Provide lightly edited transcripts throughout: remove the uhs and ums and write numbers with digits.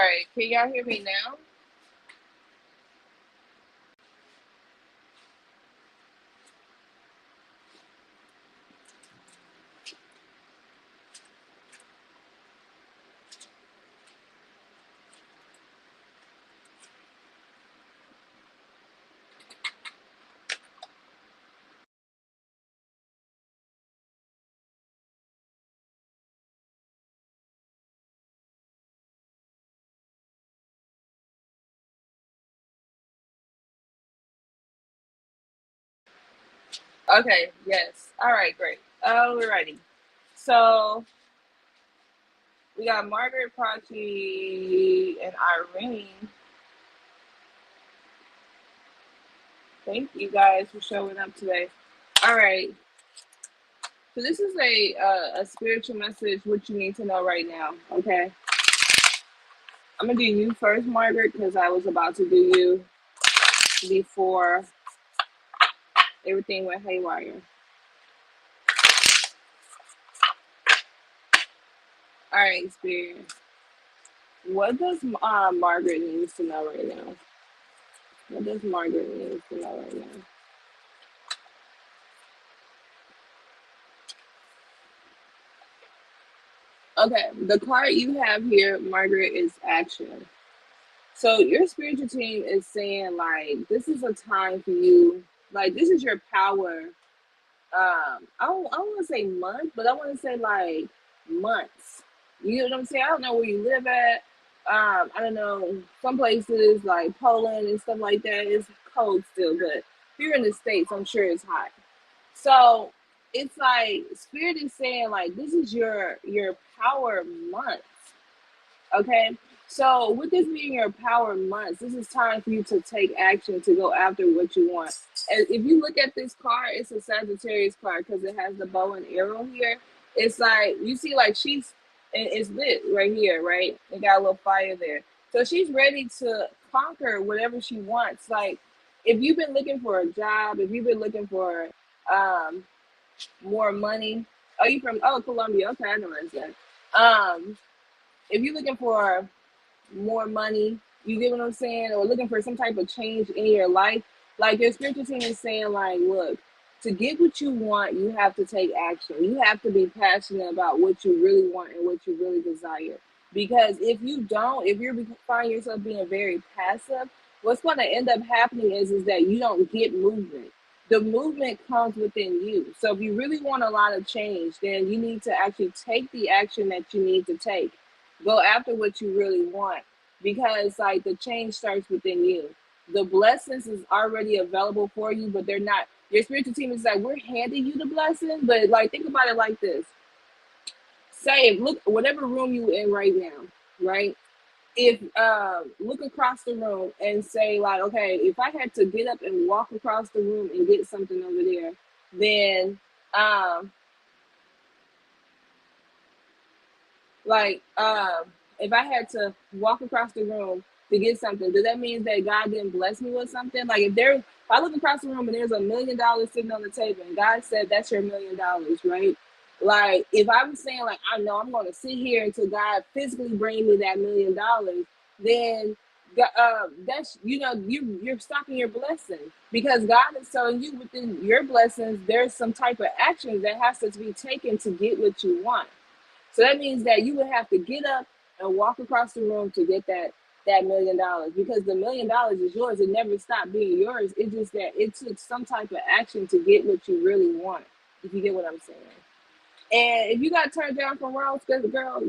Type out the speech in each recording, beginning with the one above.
right, can y'all hear me now? Okay, yes. All right, great. We're ready. So we got Margaret, Prachi, and Irene. Thank you guys for showing up today. All right. So this is a spiritual message. What you need to know right now. Okay. I'm gonna do you first, Margaret, because I was about to do you before everything went haywire. All right, Spirit. What does Margaret needs to know right now? What does Margaret need to know right now? Okay, the card you have here, Margaret, is action. So your spiritual team is saying like this is a time for you, like this is your power. I don't want to say month, but I want to say like months. You know what I'm saying? I don't know where you live at. I don't know, some places like Poland and stuff like that is cold still, but if you're in the States, I'm sure it's hot. So it's like spirit is saying like this is your power month. Okay. So with this being your power months, this is time for you to take action to go after what you want. And if you look at this card, it's a Sagittarius card because it has the bow and arrow here. It's like you see, like she's it's lit right here, right? It got a little fire there. So she's ready to conquer whatever she wants. Like if you've been looking for a job, if you've been looking for um more money. Oh, you from Colombia? Okay, I know that. If you're looking for more money, you get what I'm saying, or looking for some type of change in your life, like your spiritual team is saying, like, look, to get what you want, you have to take action. You have to be passionate about what you really want and what you really desire. Because if you don't, if you find yourself being very passive, what's going to end up happening is that you don't get movement. The movement comes within you. So if you really want a lot of change, then you need to actually take the action that you need to take. Go after what you really want because like the change starts within you. The blessings is already available for you, but they're not. Your spiritual team is like we're handing you the blessing, but like think about it like this. Say look whatever room you in right now, right? If look across the room and say like, okay, if I had to get up and walk across the room and get something over there, then um like, if I had to walk across the room to get something, does that mean that God didn't bless me with something? Like, if I look across the room and there's $1 million sitting on the table, and God said that's your $1 million, right? Like, if I was saying like, I know I'm going to sit here until God physically bring me that $1 million, then that's you're stopping your blessing because God is telling you within your blessings there's some type of action that has to be taken to get what you want. So that means that you would have to get up and walk across the room to get that $1 million because the $1 million is yours. It never stopped being yours. It's just that it took some type of action to get what you really want. If you get what I'm saying. And if you got turned down from Ralph's, girl,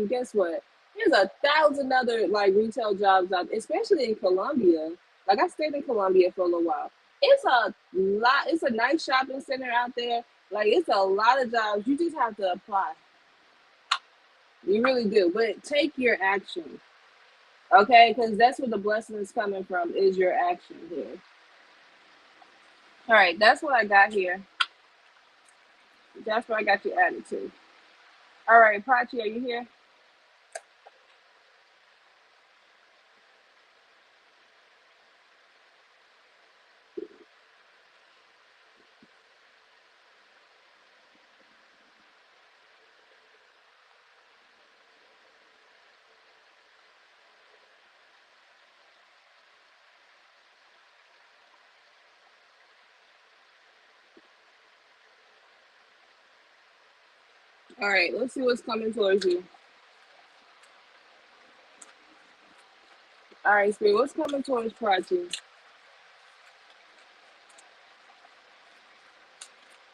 guess what? There's 1,000 other like retail jobs out, especially in Colombia. Like I stayed in Colombia for a little while. It's a lot. It's a nice shopping center out there. Like it's a lot of jobs. You just have to apply. You really do. But take your action, okay? Because that's where the blessing is coming from, is your action here. All right, that's what I got here. That's what I got you added to. All right, Prachi, are you here? All right, let's see what's coming towards you. All right, Spirit, what's coming towards Prachi?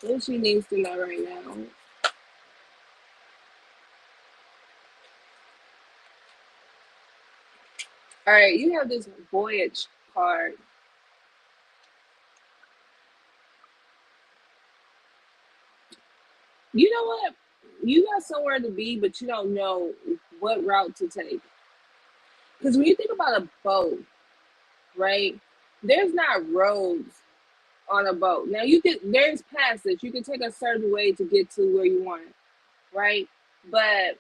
What she needs to know right now? All right, you have this voyage card. You know what? You got somewhere to be, but you don't know what route to take. Because when you think about a boat, right? There's not roads on a boat. Now there's passage. You can take a certain way to get to where you want, right? But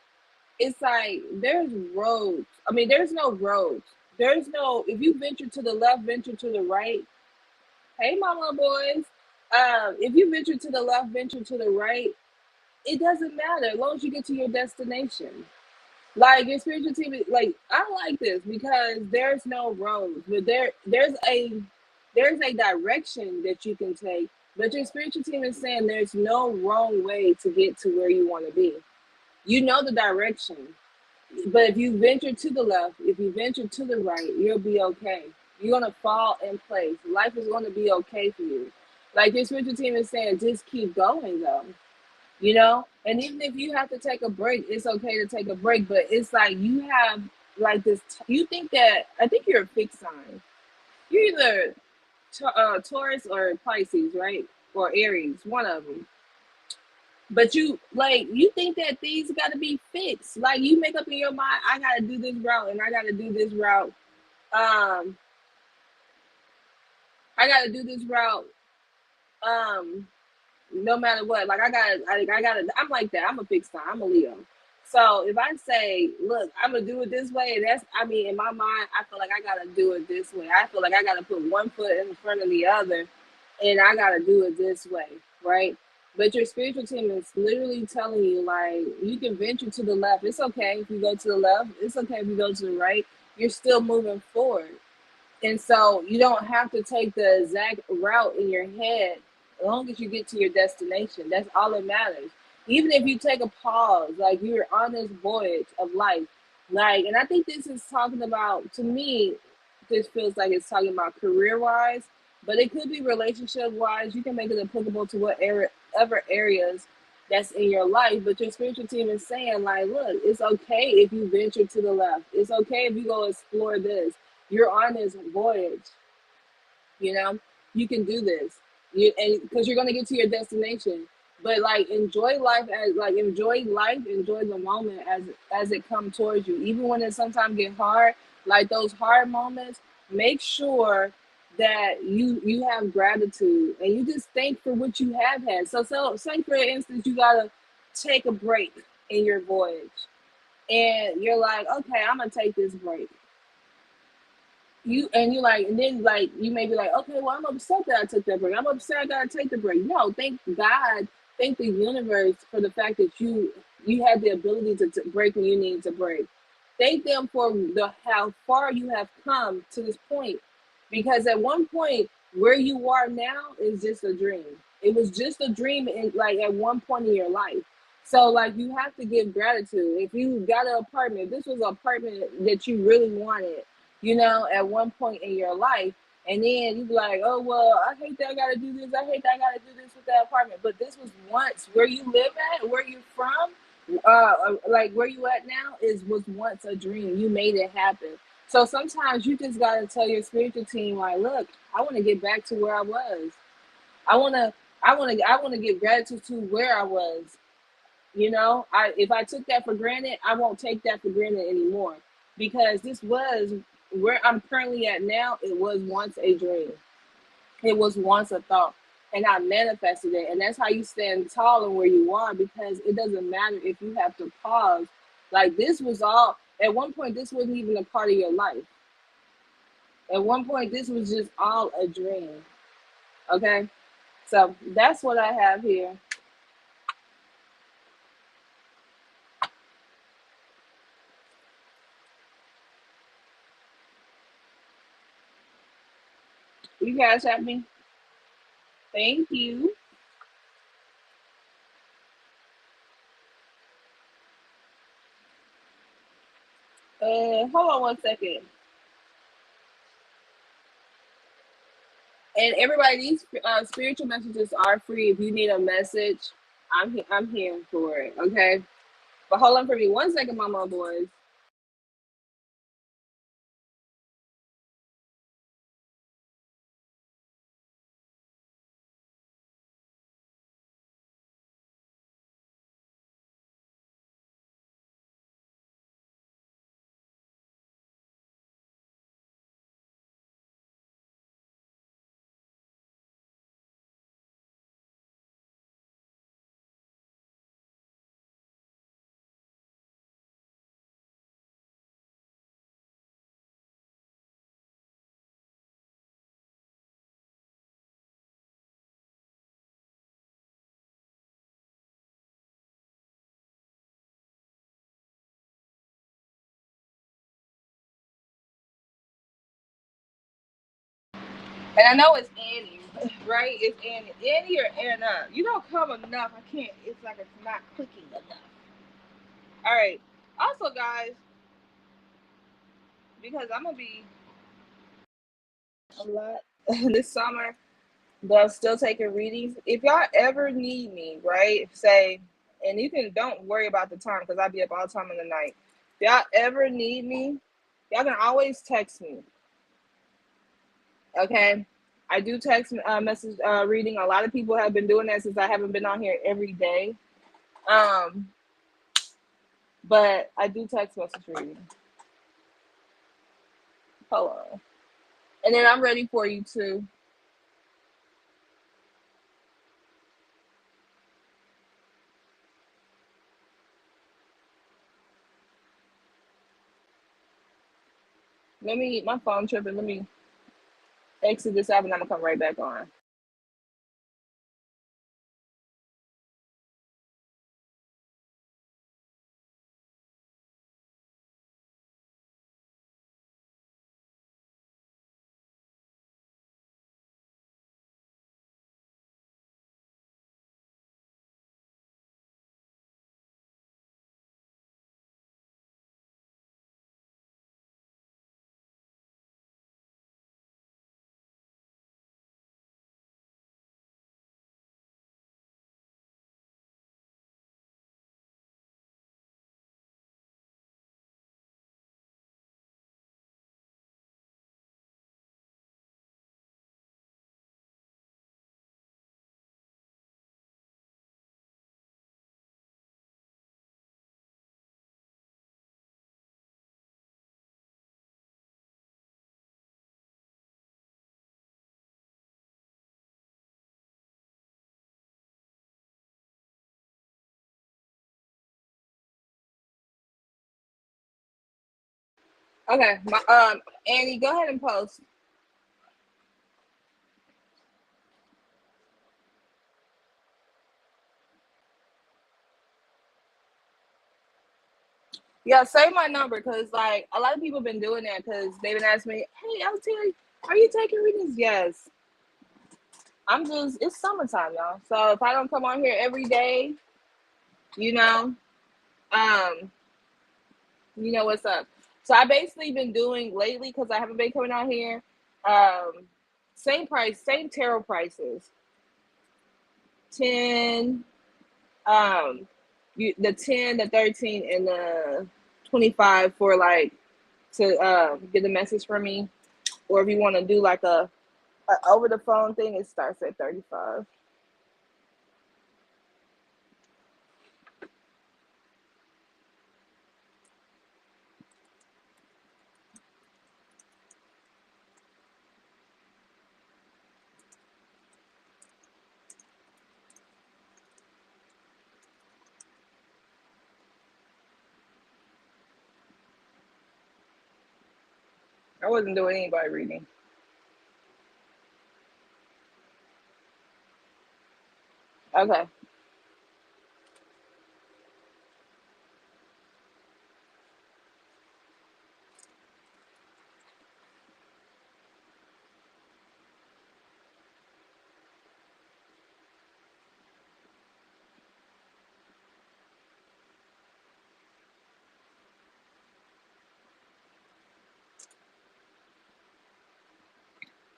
it's like there's roads. I mean, there's no roads. There's no if you venture to the left, venture to the right. Hey mama boys. If you venture to the left, venture to the right, it doesn't matter as long as you get to your destination. Like your spiritual team, like I like this because there's no roads, but there's a direction that you can take. But your spiritual team is saying there's no wrong way to get to where you want to be. You know the direction, but if you venture to the left, if you venture to the right, you'll be okay. You're gonna fall in place. Life is gonna be okay for you. Like your spiritual team is saying, just keep going though, and even if you have to take a break, it's okay to take a break, but it's like you have like this you think that I think you're a fixed sign. You're either Taurus or Pisces, right? Or Aries, one of them. But you think that things got to be fixed. Like you make up in your mind, I got to do this route and I got to do this route. um I got to do this route. um no matter what. Like I gotta. I'm like that. I'm a fixed sign. I'm a Leo. So if I say, look, I'm gonna do it this way, that's I mean, in my mind, I feel like I gotta do it this way. I feel like I gotta put one foot in front of the other, and I gotta do it this way, right? But your spiritual team is literally telling you, like, you can venture to the left. It's okay if you go to the left. It's okay if you go to the right. You're still moving forward. And so you don't have to take the exact route in your head as long as you get to your destination. That's all that matters. Even if you take a pause, like you're on this voyage of life. Like, and I think this is talking about, to me, this feels like it's talking about career wise, but it could be relationship wise. You can make it applicable to whatever areas that's in your life. But your spiritual team is saying, like, look, it's okay if you venture to the left. It's okay if you go explore this. You're on this voyage, you know. You can do this, and because you're going to get to your destination. But like enjoy life, enjoy the moment as it comes towards you, even when it sometimes get hard. Like those hard moments, make sure that you have gratitude and you just thank for what you have had. So say for instance you gotta take a break in your voyage, and you're like, okay, I'm gonna take this break. You like, and then like you may be like, okay, well, I'm upset that I took that break. I'm upset I gotta take the break. No, thank God, thank the universe for the fact that you had the ability to break when you need to break. Thank them for the how far you have come to this point, because at one point where you are now is just a dream. It was just a dream in like at one point in your life. So like you have to give gratitude. If you got an apartment, if this was an apartment that you really wanted, at one point in your life. And then you be like, oh, well, I hate that I got to do this. I hate that I got to do this with that apartment. But this was once where you live at, where you're from, like where you at now was once a dream. You made it happen. So sometimes you just got to tell your spiritual team, like, look, I want to get back to where I was. I want to, I want to give gratitude to where I was. If I took that for granted, I won't take that for granted anymore, because this was where I'm currently at now. It was once a dream. It was once a thought, and I manifested it. And that's how you stand tall in where you are, because it doesn't matter if you have to pause. Like this was all at one point. This wasn't even a part of your life. At one point, this was just all a dream. Okay, so that's what I have here. You guys have me. Thank you. Hold on one second. And everybody, these spiritual messages are free. If you need a message, I'm here for it. Okay, but hold on for me 1 second, mama boys. And I know it's Annie, right? It's Annie, Annie or Anna. You don't come enough. I can't. It's like it's not clicking enough. All right. Also, guys, because I'm gonna be a lot this summer, but I'm still taking readings. If y'all ever need me, right? Say, and you can don't worry about the time because I'll be up all time in the night. If y'all ever need me, y'all can always text me. Okay. I do text message reading. A lot of people have been doing that since I haven't been on here every day. Um, but I do text message reading. Hold on. And then I'm ready for you too. Let me my phone tripping. Let me exit this app and I'm gonna come right back on. Okay, my Annie, go ahead and post. Yeah, save my number because like a lot of people have been doing that because they've been asking me, "Hey, LT, are you taking readings?" Yes, I'm just. It's summertime, y'all. So if I don't come on here every day, you know, um, you know what's up. So I basically been doing lately because I haven't been coming out here. Um, same price, same tarot prices. 10, the 10, the 13, and the 25 for like to get the message from me. Or if you want to do like a over the phone thing, it starts at 35. I wasn't doing anybody reading. Okay.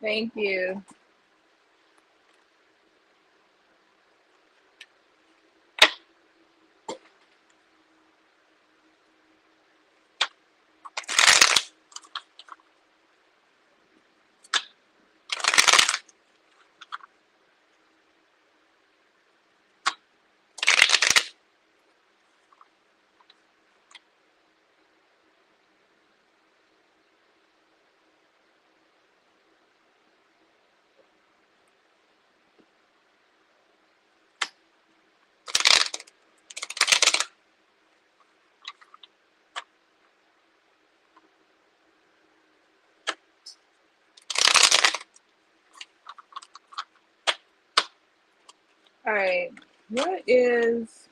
Thank you. All right. What is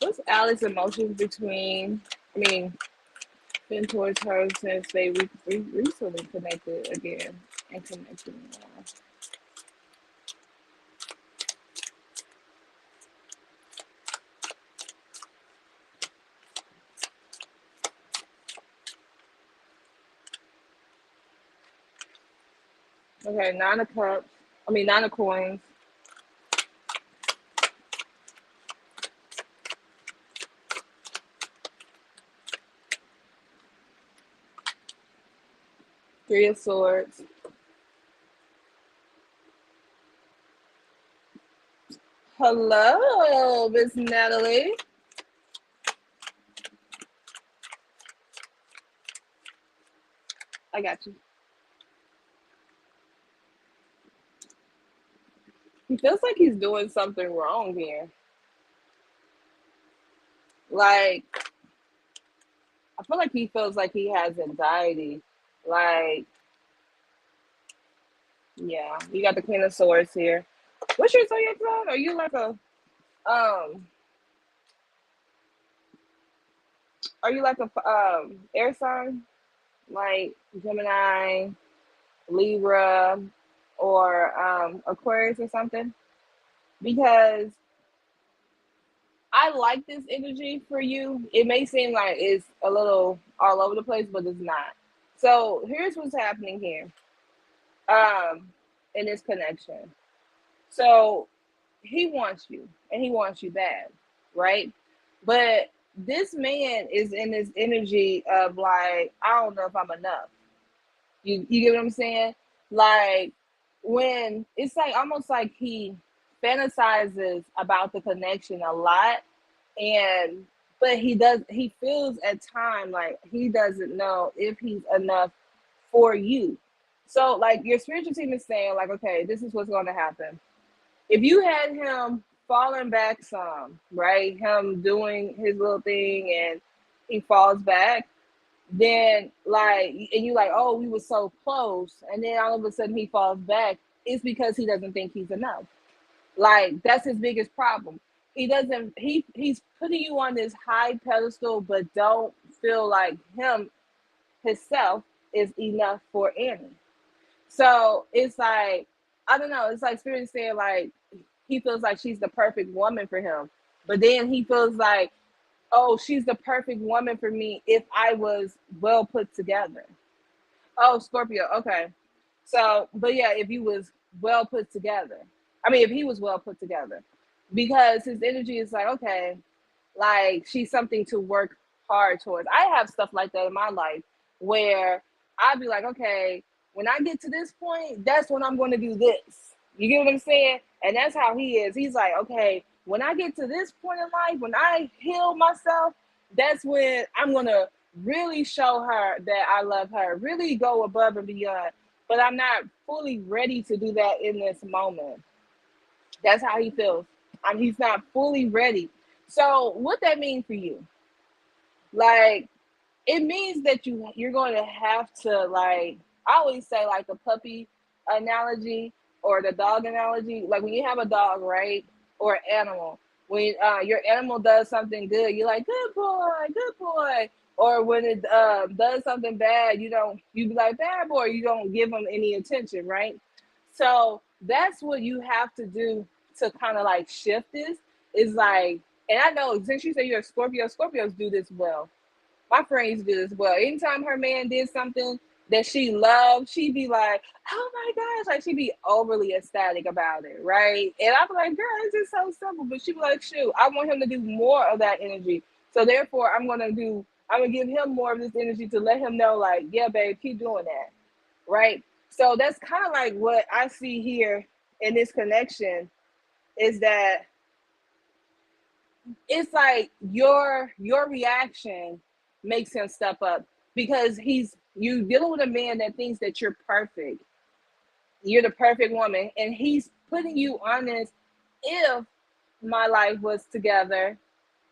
what's Alex's emotions between? I mean, been towards her since they recently connected again and connected more. Okay, 9 of cups. I mean, 9 of coins. 3 of swords. Hello, Miss Natalie. I got you. He feels like he's doing something wrong here. Like, I feel like he feels like he has anxiety. Like, yeah, you got the Queen of Swords here. What's your zodiac sign? Are you like a um? Are you like a air sign, like Gemini, Libra, or Aquarius or something? Because I like this energy for you. It may seem like it's a little all over the place, but it's not. So here's what's happening here. Um, in this connection. So he wants you and he wants you bad, right? But this man is in this energy of like, I don't know if I'm enough. You get what I'm saying? Like when it's like almost like he fantasizes about the connection a lot, and but he feels at time like he doesn't know if he's enough for you. So like your spiritual team is saying like, okay, this is what's going to happen. If you had him falling back some, right? Him doing his little thing and he falls back, then like and you like, oh, we were so close, and then all of a sudden he falls back, it's because he doesn't think he's enough. Like that's his biggest problem. He doesn't he's putting you on this high pedestal, but don't feel like him himself is enough for Annie. So it's like, I don't know, it's like spirit saying like he feels like she's the perfect woman for him. But then he feels like, oh, she's the perfect woman for me if I was well put together. Oh, Scorpio. Okay. So, but yeah, if you was well put together, I mean, if he was well put together, because his energy is like, okay, like she's something to work hard towards. I have stuff like that in my life where I'd be like, okay, when I get to this point, that's when I'm going to do this. You get what I'm saying? And that's how he is. He's like, okay, when I get to this point in life, when I heal myself, that's when I'm going to really show her that I love her, really go above and beyond. But I'm not fully ready to do that in this moment. That's how he feels. He's not fully ready. So what that mean for you? Like it means that you're going to have to like I always say like the puppy analogy or the dog analogy. Like when you have a dog, right, or an animal, when your animal does something good, you're like good boy, good boy. Or when it does something bad, you be like bad boy. You don't give them any attention, right? So that's what you have to do to kind of like shift this. Is like, and I know since you say you're a Scorpio, Scorpios do this well. My friend used to do this as well. Anytime her man did something that she loved, she'd be like, "Oh my gosh!" Like she'd be overly ecstatic about it, right? And I'd be like, "Girl, it's just so simple." But she'd be like, "Shoot, I want him to do more of that energy. So therefore, I'm gonna give him more of this energy to let him know, like, yeah, babe, keep doing that, right?" So that's kind of like what I see here in this connection is that it's like your reaction makes him step up because he's you dealing with a man that thinks that you're the perfect woman, and he's putting you on this. If my life was together,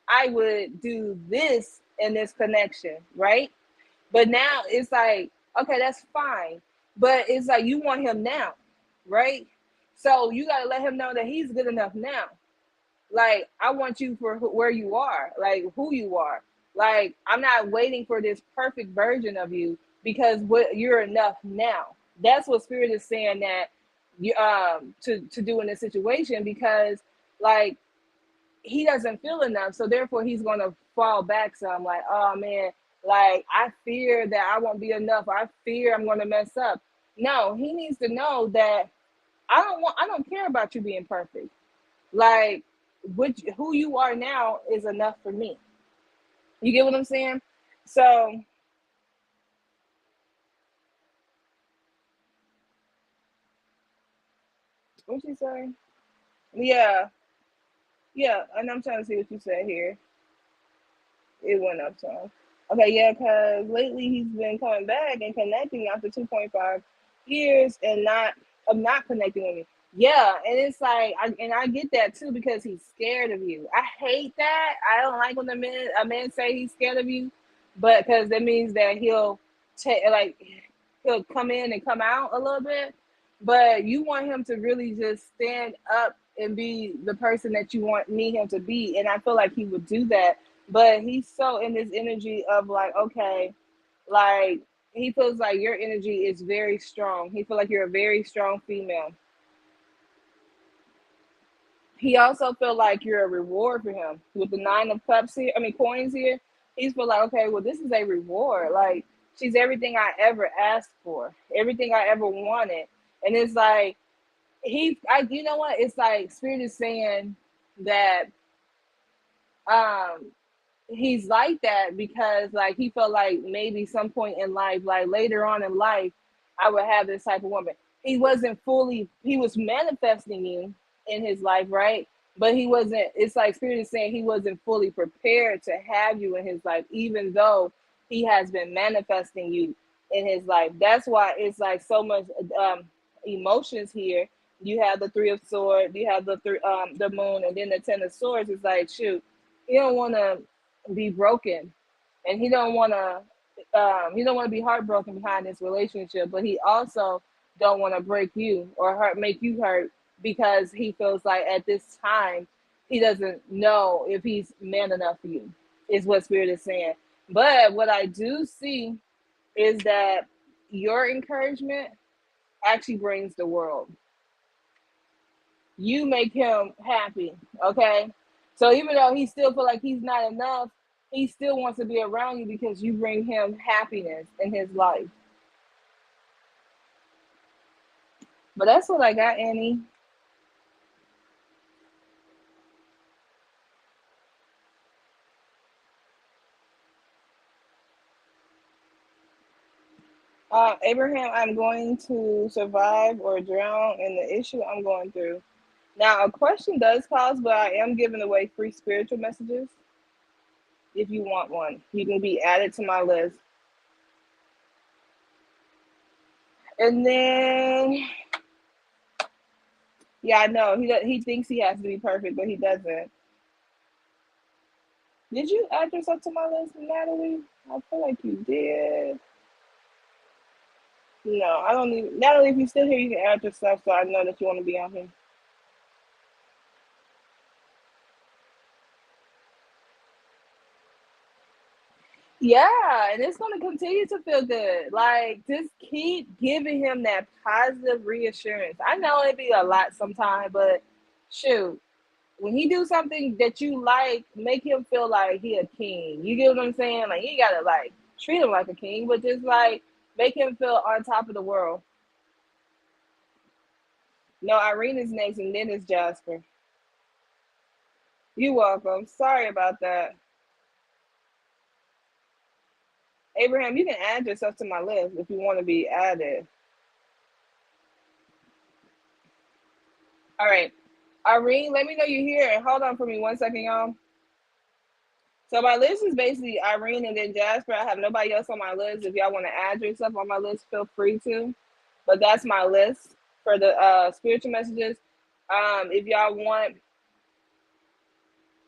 I would do this in this connection, right? But now it's like, okay, that's fine, but it's like you want him now, right? So you got to let him know that he's good enough now. Like, I want you for where you are, like who you are. Like, I'm not waiting for this perfect version of you because what you're enough now. That's what spirit is saying that you to do in this situation because like he doesn't feel enough, so therefore he's gonna fall back some like, oh man, like I fear that I won't be enough. I fear I'm gonna mess up. No, he needs to know that I don't care about you being perfect. Like, who you are now is enough for me. You get what I'm saying? So, what you say? Yeah, yeah. And I'm trying to see what you said here. It went up some. Okay, yeah, because lately he's been coming back and connecting after 2.5 years and not connecting with me. Yeah, and it's like, I get that too because he's scared of you. I hate that. I don't like when a man say he's scared of you, but because that means that take like he'll come in and come out a little bit. But you want him to really just stand up and be the person that need him to be, and I feel like he would do that, but he's so in this energy of like, okay, like he feels like your energy is very strong. He feels like you're a very strong female. He also feel like you're a reward for him with the 9 of cups here. I mean coins here. He's feel like, okay, well, this is a reward. Like, she's everything I ever asked for, everything I ever wanted. And it's like you know what? It's like spirit is saying that um he's like that because like he felt like maybe some point in life, like later on in life, I would have this type of woman. He was manifesting you in his life, right? But he wasn't, it's like spirit is saying he wasn't fully prepared to have you in his life, even though he has been manifesting you in his life. That's why it's like so much emotions here. You have the 3 of swords, you have the moon, and then the 10 of swords. It's like, shoot, he don't want to be broken, and he don't want to be heartbroken behind this relationship, but he also don't want to break you or make you hurt because he feels like at this time he doesn't know if he's man enough for you, is what spirit is saying. But what I do see is that your encouragement actually brings the world. You make him happy, okay? So even though he still feel like he's not enough, he still wants to be around you because you bring him happiness in his life. But that's what I got, Annie. Abraham, I'm going to survive or drown in the issue I'm going through. Now, a question does cause, but I am giving away free spiritual messages. If you want one, you can be added to my list. And then, yeah, I know he thinks he has to be perfect, but he doesn't. Did you add yourself to my list, Natalie? I feel like you did. No, I don't need Natalie. If you're still here, you can add yourself so I know that you want to be on here. Yeah, and it's gonna continue to feel good. Like, just keep giving him that positive reassurance. I know it be a lot sometimes, but shoot. when he do something that you like, make him feel like he a king. You get what I'm saying? Like you gotta like treat him like a king, but just like make him feel on top of the world. No, Irene is next, and then it's Jasper. You welcome. Sorry about that. Abraham, you can add yourself to my list if you want to be added. All right. Irene, let me know you're here. And hold on for me 1 second, y'all. So my list is basically Irene and then Jasper. I have nobody else on my list. If y'all want to add yourself on my list, feel free to. But that's my list for the spiritual messages. If y'all want,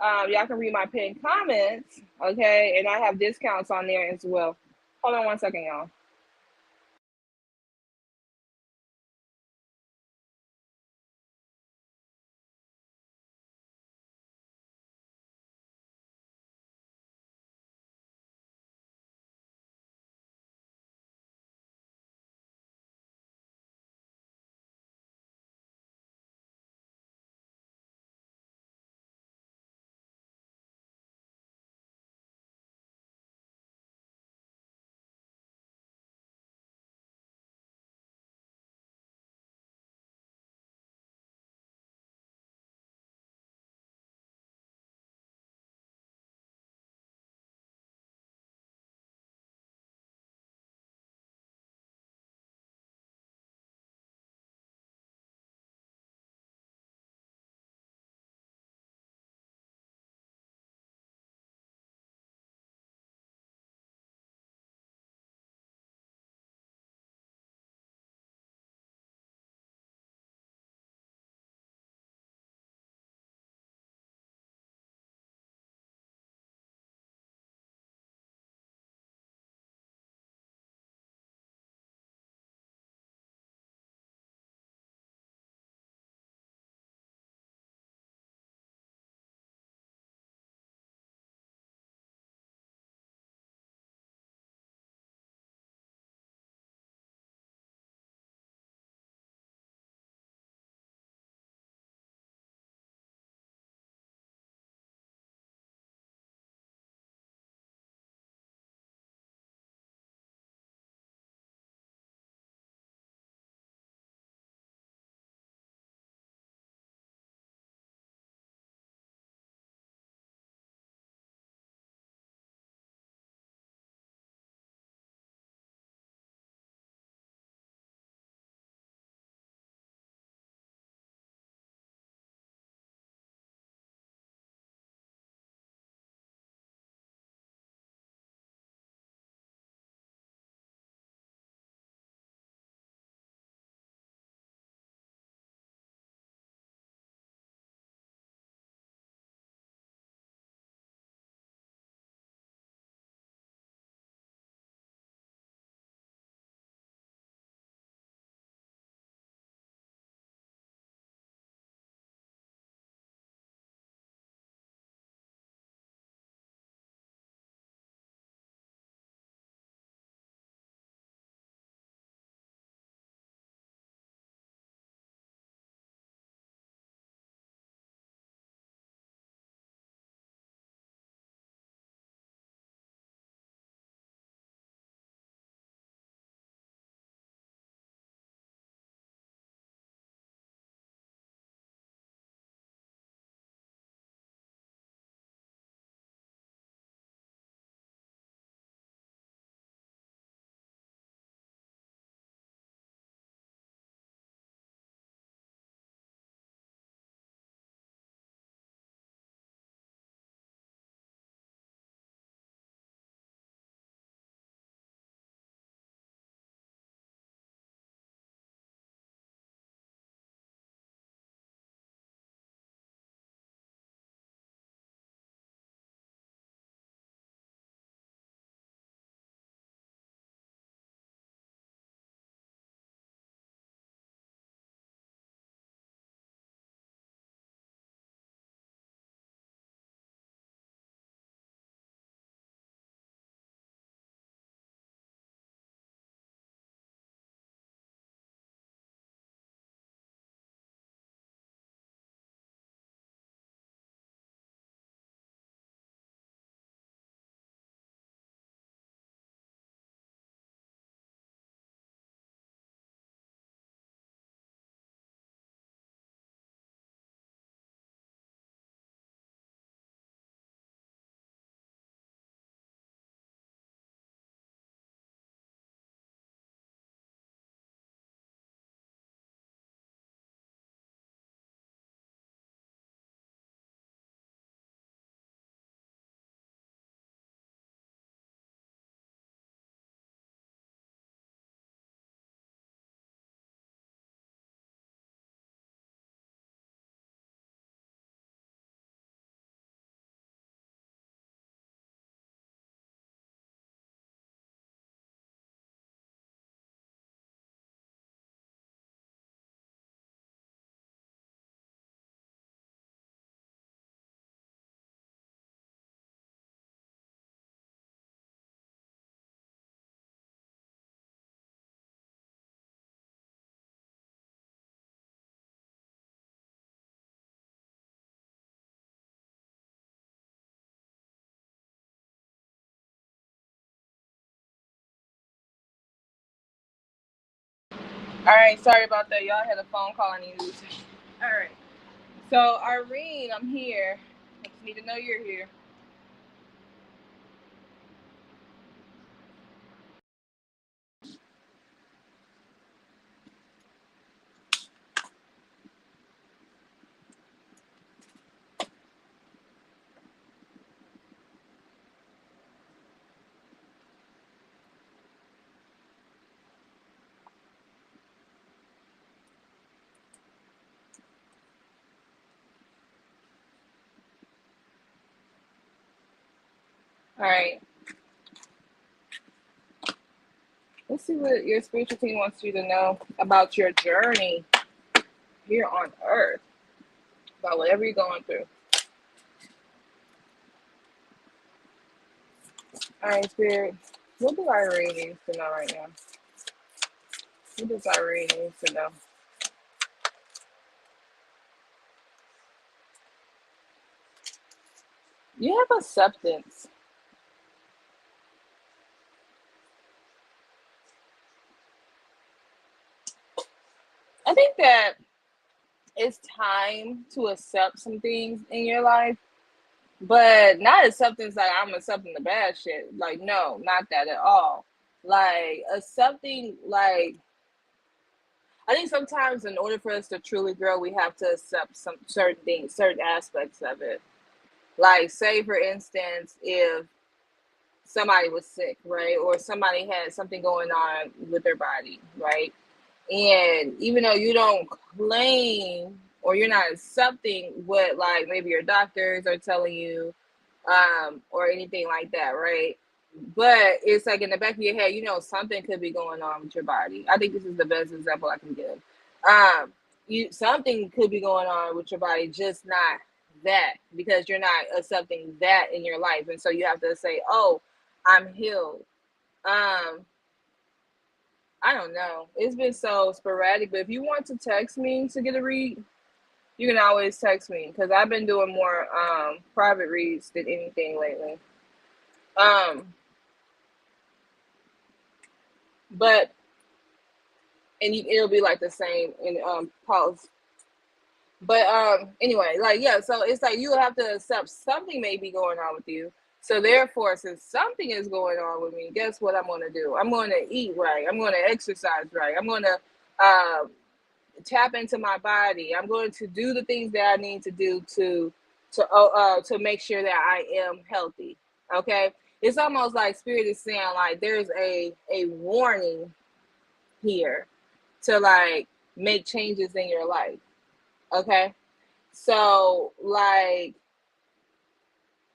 y'all can read my pinned comments, okay? And I have discounts on there as well. Hold on 1 second, y'all. All right, sorry about that. Y'all had a phone call I needed to take. All right. So, Irene, I'm here. I just need to know you're here. All right. Let's see what your spiritual team wants you to know about your journey here on Earth, about whatever you're going through. All right, Spirit. What do Irene need to know right now? What does Irene need to know? You have acceptance. I think that it's time to accept some things in your life, but not acceptance like I'm accepting the bad shit. Like, no, not that at all. Like, accepting, like, I think sometimes in order for us to truly grow, we have to accept some certain things, certain aspects of it. Like, say, for instance, if somebody was sick, right? Or somebody had something going on with their body, right? And even though you don't claim or you're not accepting what like maybe your doctors are telling you, or anything like that, right? But it's like in the back of your head, you know, something could be going on with your body. I think this is the best example I can give. Um, you something could be going on with your body, just not that, because you're not accepting that in your life. And so you have to say, oh, I'm healed. Um, I don't know. It's been so sporadic, but if you want to text me to get a read, you can always text me because I've been doing more private reads than anything lately. Um, but it'll be like the same in pause. But anyway, like yeah, so it's like you have to accept something may be going on with you. So therefore, since something is going on with me, guess what I'm gonna do? I'm gonna eat right. I'm gonna exercise right. I'm gonna uh, tap into my body. I'm going to do the things that I need to do to make sure that I am healthy. Okay, it's almost like spirit is saying like there's a warning here to like make changes in your life. Okay, so like,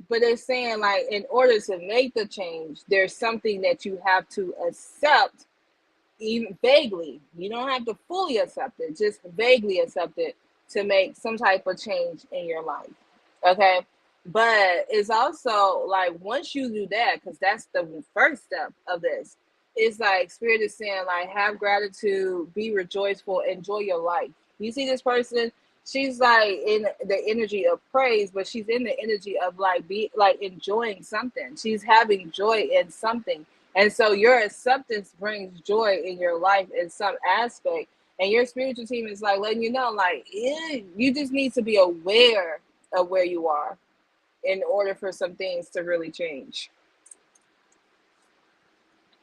but they're saying like in order to make the change, there's something that you have to accept even vaguely. You don't have to fully accept it, just vaguely accept it to make some type of change in your life. Okay. But it's also like once you do that, because that's the first step of this, it's like spirit is saying, like, have gratitude, be rejoiceful, enjoy your life. You see this person, she's like in the energy of praise, but she's in the energy of like be like enjoying something. She's having joy in something. And so your acceptance brings joy in your life in some aspect. And your spiritual team is like letting you know, like, you just need to be aware of where you are in order for some things to really change.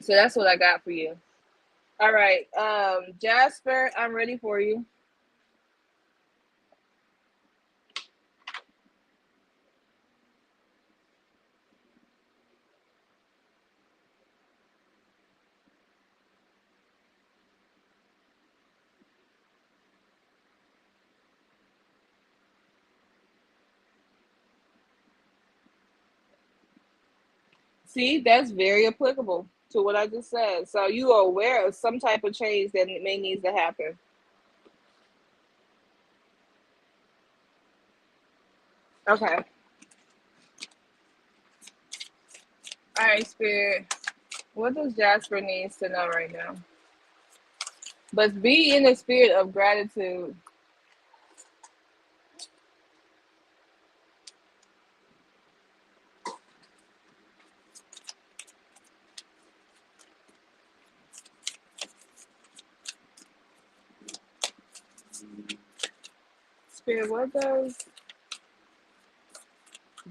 So that's what I got for you. All right. Jasper, I'm ready for you. See, that's very applicable to what I just said. So you are aware of some type of change that may needs to happen. Okay. All right, Spirit. What does Jasper needs to know right now? But be in the spirit of gratitude. Spirit, what does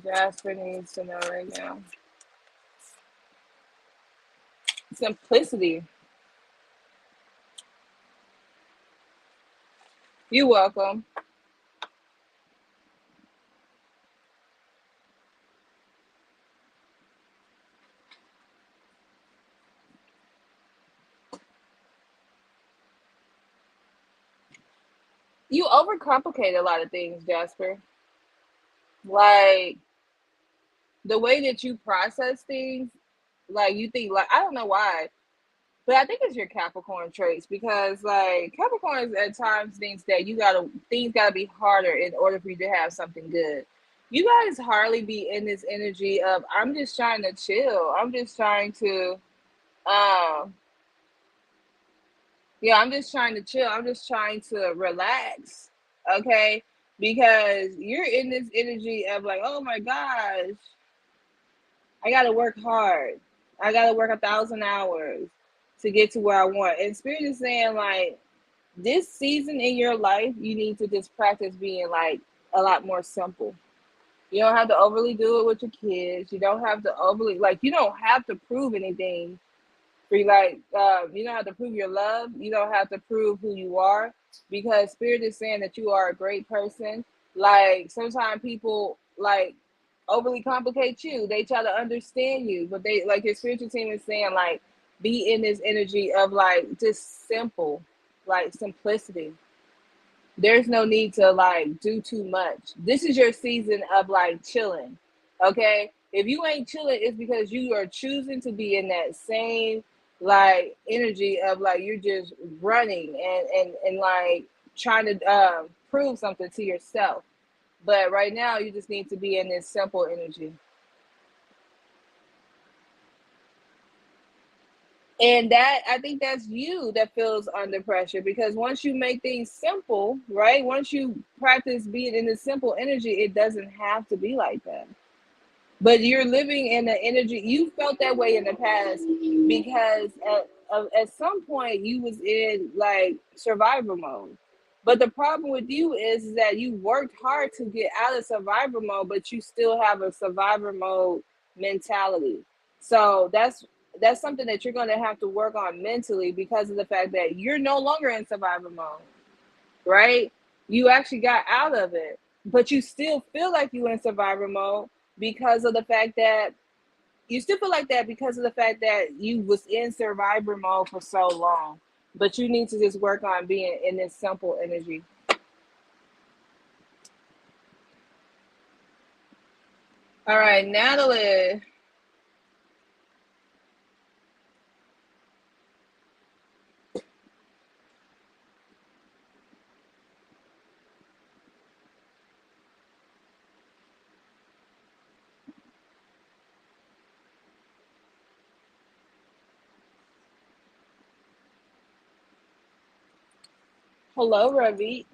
Jasper needs to know right now? Simplicity. You're welcome. You overcomplicate a lot of things, Jasper. Like the way that you process things, like you think, like, I don't know why, but I think it's your Capricorn traits, because like Capricorns at times thinks that things gotta be harder in order for you to have something good. You guys hardly be in this energy of I'm just trying to chill. I'm just trying to um yeah, I'm just trying to chill. I'm just trying to relax. Okay? Because you're in this energy of like, oh my gosh, I gotta work hard. I gotta work 1,000 hours to get to where I want. And Spirit is saying like this season in your life, you need to just practice being like a lot more simple. You don't have to overly do it with your kids. You don't have to overly you don't have to prove anything. For you don't have to prove your love. You don't have to prove who you are, because Spirit is saying that you are a great person. Like sometimes people like overly complicate you. They try to understand you, but they like your spiritual team is saying like be in this energy of like just simple, like simplicity. There's no need to like do too much. This is your season of like chilling. Okay? If you ain't chilling, it's because you are choosing to be in that same like energy of like you're just running and like trying to prove something to yourself. But right now you just need to be in this simple energy. And that I think that's you that feels under pressure, because once you make things simple, right? Once you practice being in the simple energy, it doesn't have to be like that. But you're living in the energy. You felt that way in the past because at some point you was in like survivor mode. But the problem with you is that you worked hard to get out of survivor mode, but you still have a survivor mode mentality. So that's something that you're going to have to work on mentally, because of the fact that you're no longer in survivor mode, right? You actually got out of it, but you still feel like you're in survivor mode because of the fact that you still feel like that because of the fact that you was in survivor mode for so long. But you need to just work on being in this simple energy. All right, Natalie. Hello, Ravi.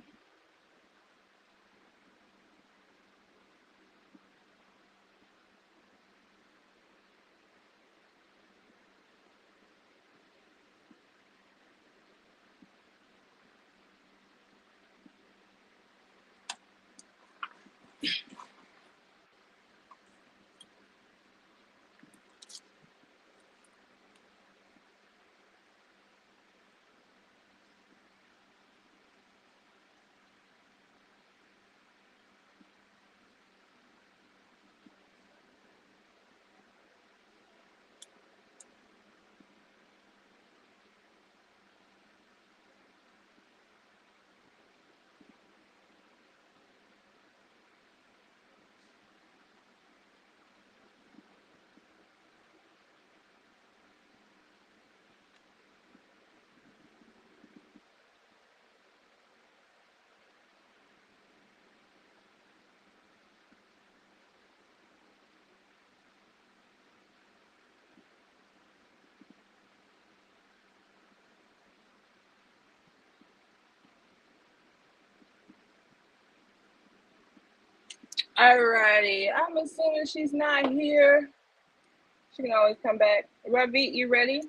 Alrighty. I'm assuming she's not here. She can always come back. Ravi, you ready?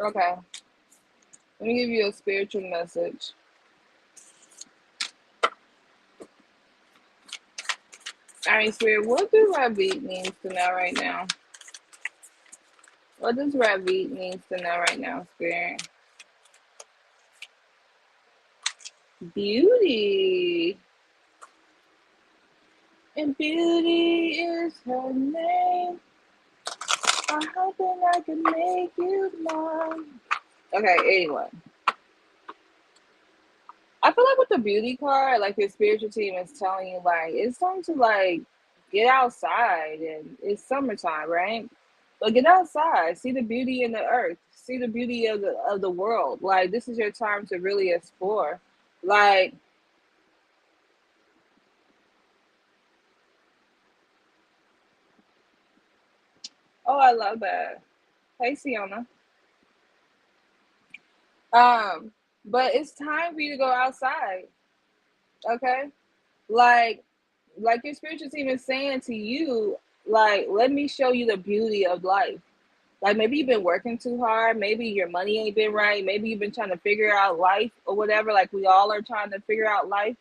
Okay. Let me give you a spiritual message. All right, Spirit, what do Ravit needs to know right now? What does Ravit needs to know right now, Spirit? Beauty. And beauty is her name. I'm hoping I can make you mine. Okay, anyway. I feel like with the beauty card, like your spiritual team is telling you, like, it's time to, like, get outside and it's summertime, right? But get outside, see the beauty in the earth, see the beauty of the world. Like, this is your time to really explore. Like, oh, I love that. Hey, Siona. Um, but it's time for you to go outside, okay? Like, like your spiritual team is saying to you, like, let me show you the beauty of life. Like maybe you've been working too hard, maybe your money ain't been right, maybe you've been trying to figure out life or whatever. Like we all are trying to figure out life,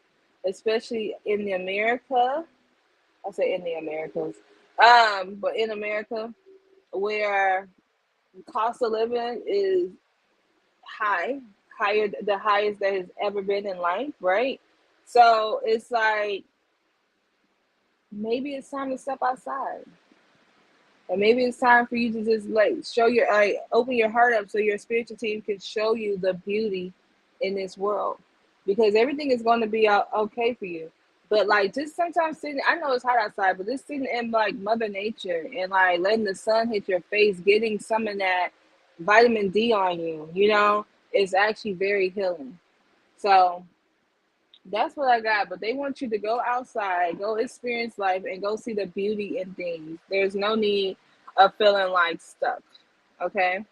especially in the America. I say in the Americas. But in America where cost of living is high, higher the highest that has ever been in life, right? So it's like maybe it's time to step outside. And maybe it's time for you to just like show your open your heart up so your spiritual team can show you the beauty in this world. Because everything is going to be okay for you. But like just sometimes sitting, I know it's hot outside, but just sitting in like Mother Nature and like letting the sun hit your face, getting some of that vitamin D on you, you know, is actually very healing. So that's what I got. But they want you to go outside, go experience life, and go see the beauty in things. There's no need of feeling like stuck. Okay.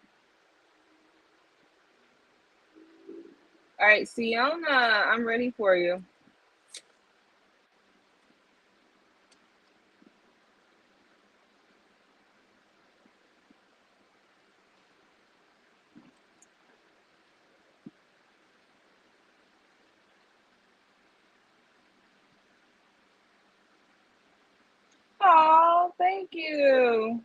All right, Siona, I'm ready for you. Oh, thank you.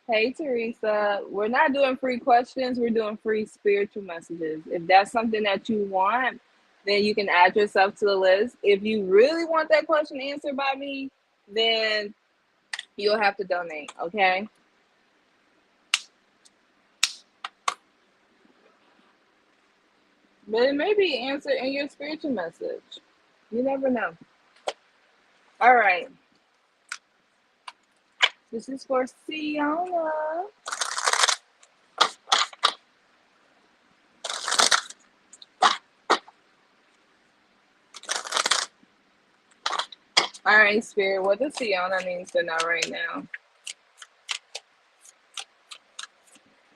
Hey, Teresa. We're not doing free questions. We're doing free spiritual messages. If that's something that you want, then you can add yourself to the list. If you really want that question answered by me, then you'll have to donate. Okay. But it may be answered in your spiritual message. You never know. All right. This is for Siona. All right, Spirit. What does Siona needs to know right now?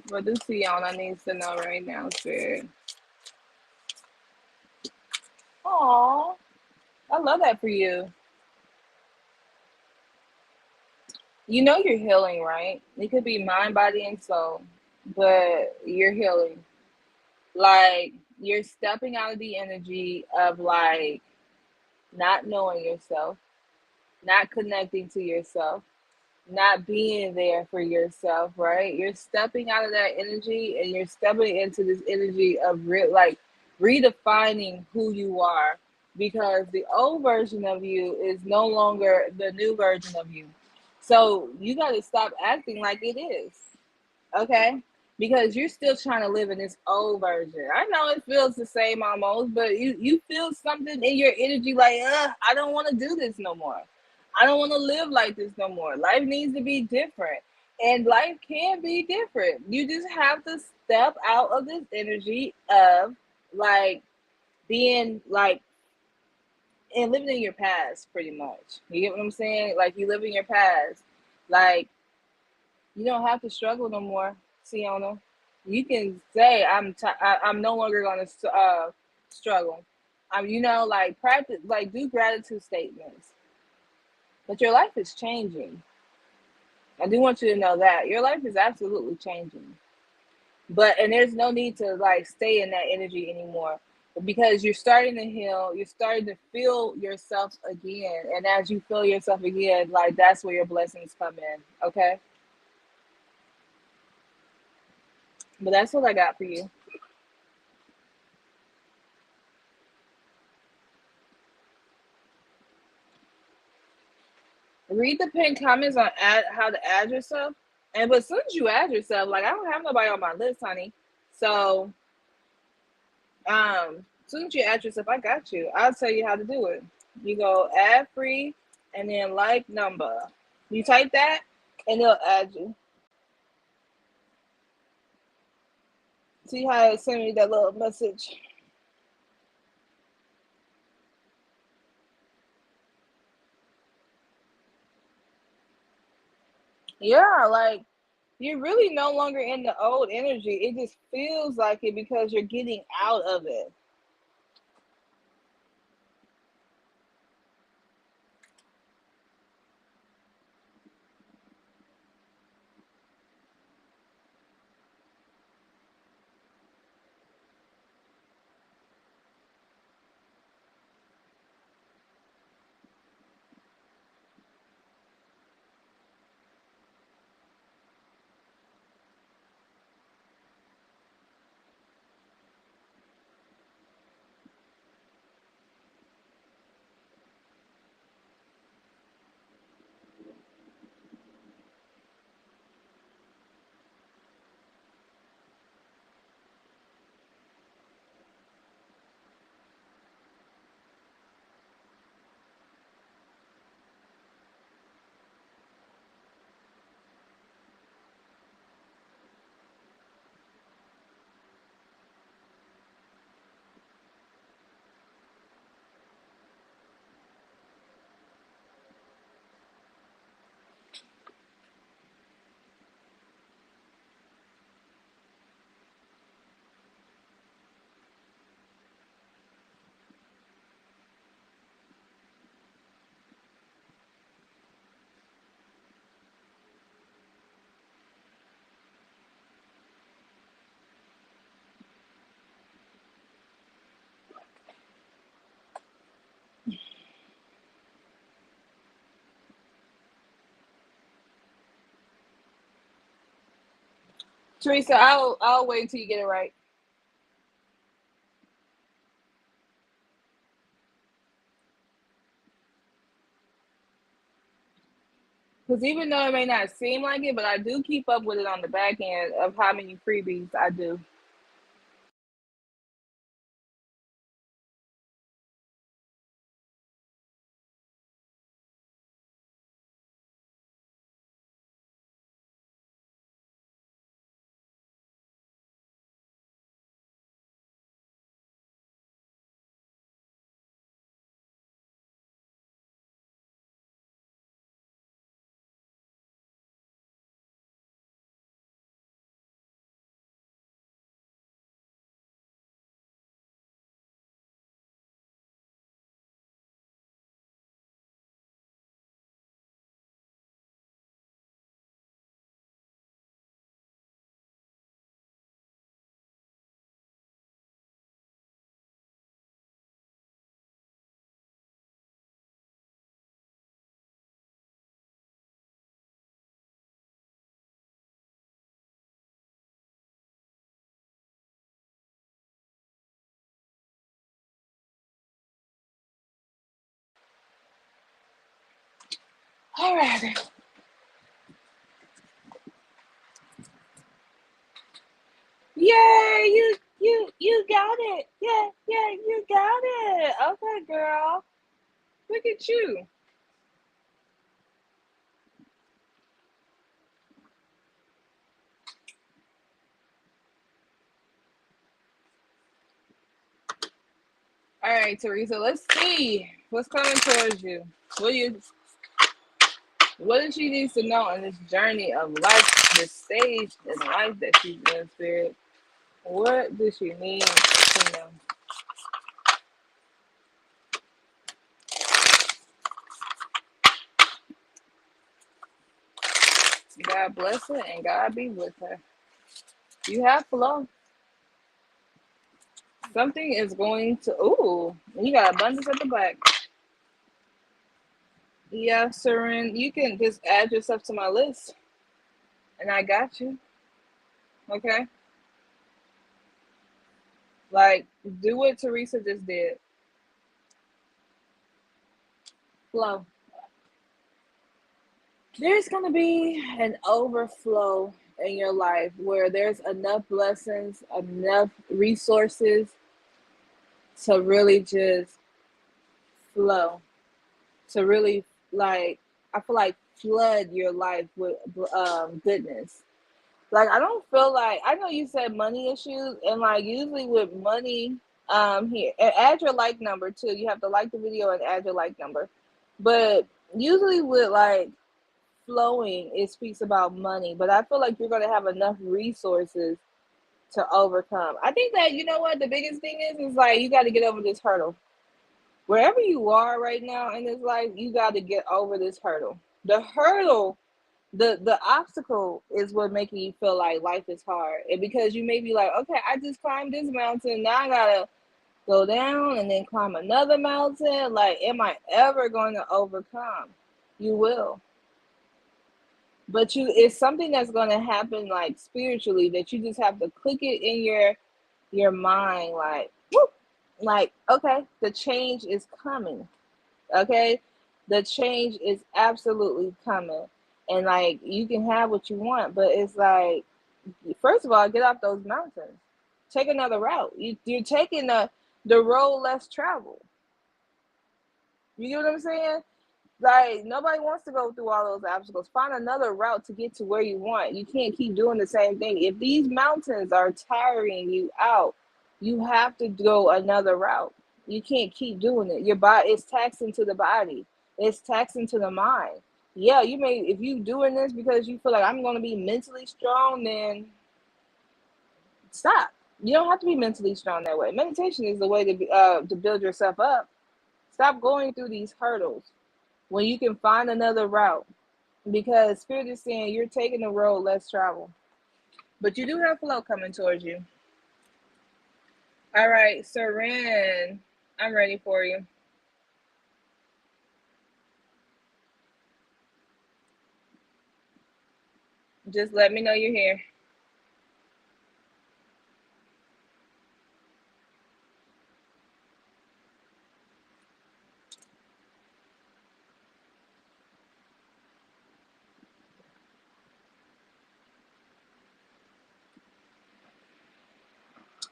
What does Siona needs to know right now, Spirit? Aw, I love that for you. You know you're healing, right? It could be mind, body, and soul, but you're healing. Like you're stepping out of the energy of like not knowing yourself, not connecting to yourself, not being there for yourself, right? You're stepping out of that energy and you're stepping into this energy of like redefining who you are because the old version of you is no longer the new version of you. So you got to stop acting like it is, okay? Because you're still trying to live in this old version. I know it feels the same almost, but you feel something in your energy like, I don't want to do this no more. I don't want to live like this no more. Life needs to be different. And life can be different. You just have to step out of this energy of like being like and living in your past pretty much. You get what I'm saying? Like you live in your past. Like you don't have to struggle no more, Siona. You can say I'm no longer gonna struggle. You know, like practice, like do gratitude statements. But your life is changing. I do want you to know that your life is absolutely changing. But and there's no need to like stay in that energy anymore because you're starting to heal, you're starting to feel yourself again. And as you feel yourself again, like that's where your blessings come in. Okay. But that's what I got for you. Read the pinned comments on how to add yourself. And but as soon as you add yourself, like I don't have nobody on my list, honey. So as soon as you add yourself, I got you. I'll tell you how to do it. You go add free and then like number. You type that and they'll add you. See how it sent me that little message? Yeah, like you're really no longer in the old energy. It just feels like it because you're getting out of it. Teresa, I'll wait till you get it right. Because even though it may not seem like it, but I do keep up with it on the back end of how many freebies I do. All right. Yay, you got it. Yeah, yeah, you got it. Okay, girl. Look at you. All right, Teresa, let's see what's coming towards you. What do you what does she needs to know in this journey of life, this stage in life that she's in, spirit? What does she need to know? God bless her and God be with her. You have flow. Something is going to, ooh, you got abundance at the back. Yeah, Seren, you can just add yourself to my list and I got you. Okay? Like, do what Teresa just did. Flow. There's going to be an overflow in your life where there's enough blessings, enough resources to really just flow, to really, like, I feel like flood your life with goodness. Like, I don't feel like, I know you said money issues, and like usually with money, here, and add your like number too. You have to like the video and add your like number. But usually with like flowing, it speaks about money, but I feel like you're going to have enough resources to overcome. I think that, you know what, the biggest thing is like you got to get over this hurdle. Wherever you are right now in this life, you got to get over this hurdle. The hurdle, the obstacle is what making you feel like life is hard. And because you may be like, okay, I just climbed this mountain, now I gotta go down and then climb another mountain. Like, am I ever going to overcome? You will. But it's something that's going to happen like spiritually, that you just have to click it in your mind, like, whoop, like, okay, the change is coming. Okay, the change is absolutely coming, and like you can have what you want, but it's like, first of all, get off those mountains, take another route. You're taking the road less traveled. You get what I'm saying? Like, nobody wants to go through all those obstacles. Find another route to get to where you want. You can't keep doing the same thing. If these mountains are tiring you out, you have to go another route. You can't keep doing it. Your body is taxing to the body. It's taxing to the mind. Yeah, you may, if you doing this because you feel like I'm going to be mentally strong, then stop. You don't have to be mentally strong that way. Meditation is the way to build yourself up. Stop going through these hurdles when you can find another route, because Spirit is saying you're taking the road less traveled, but you do have flow coming towards you. All right, Seren, I'm ready for you. Just let me know you're here.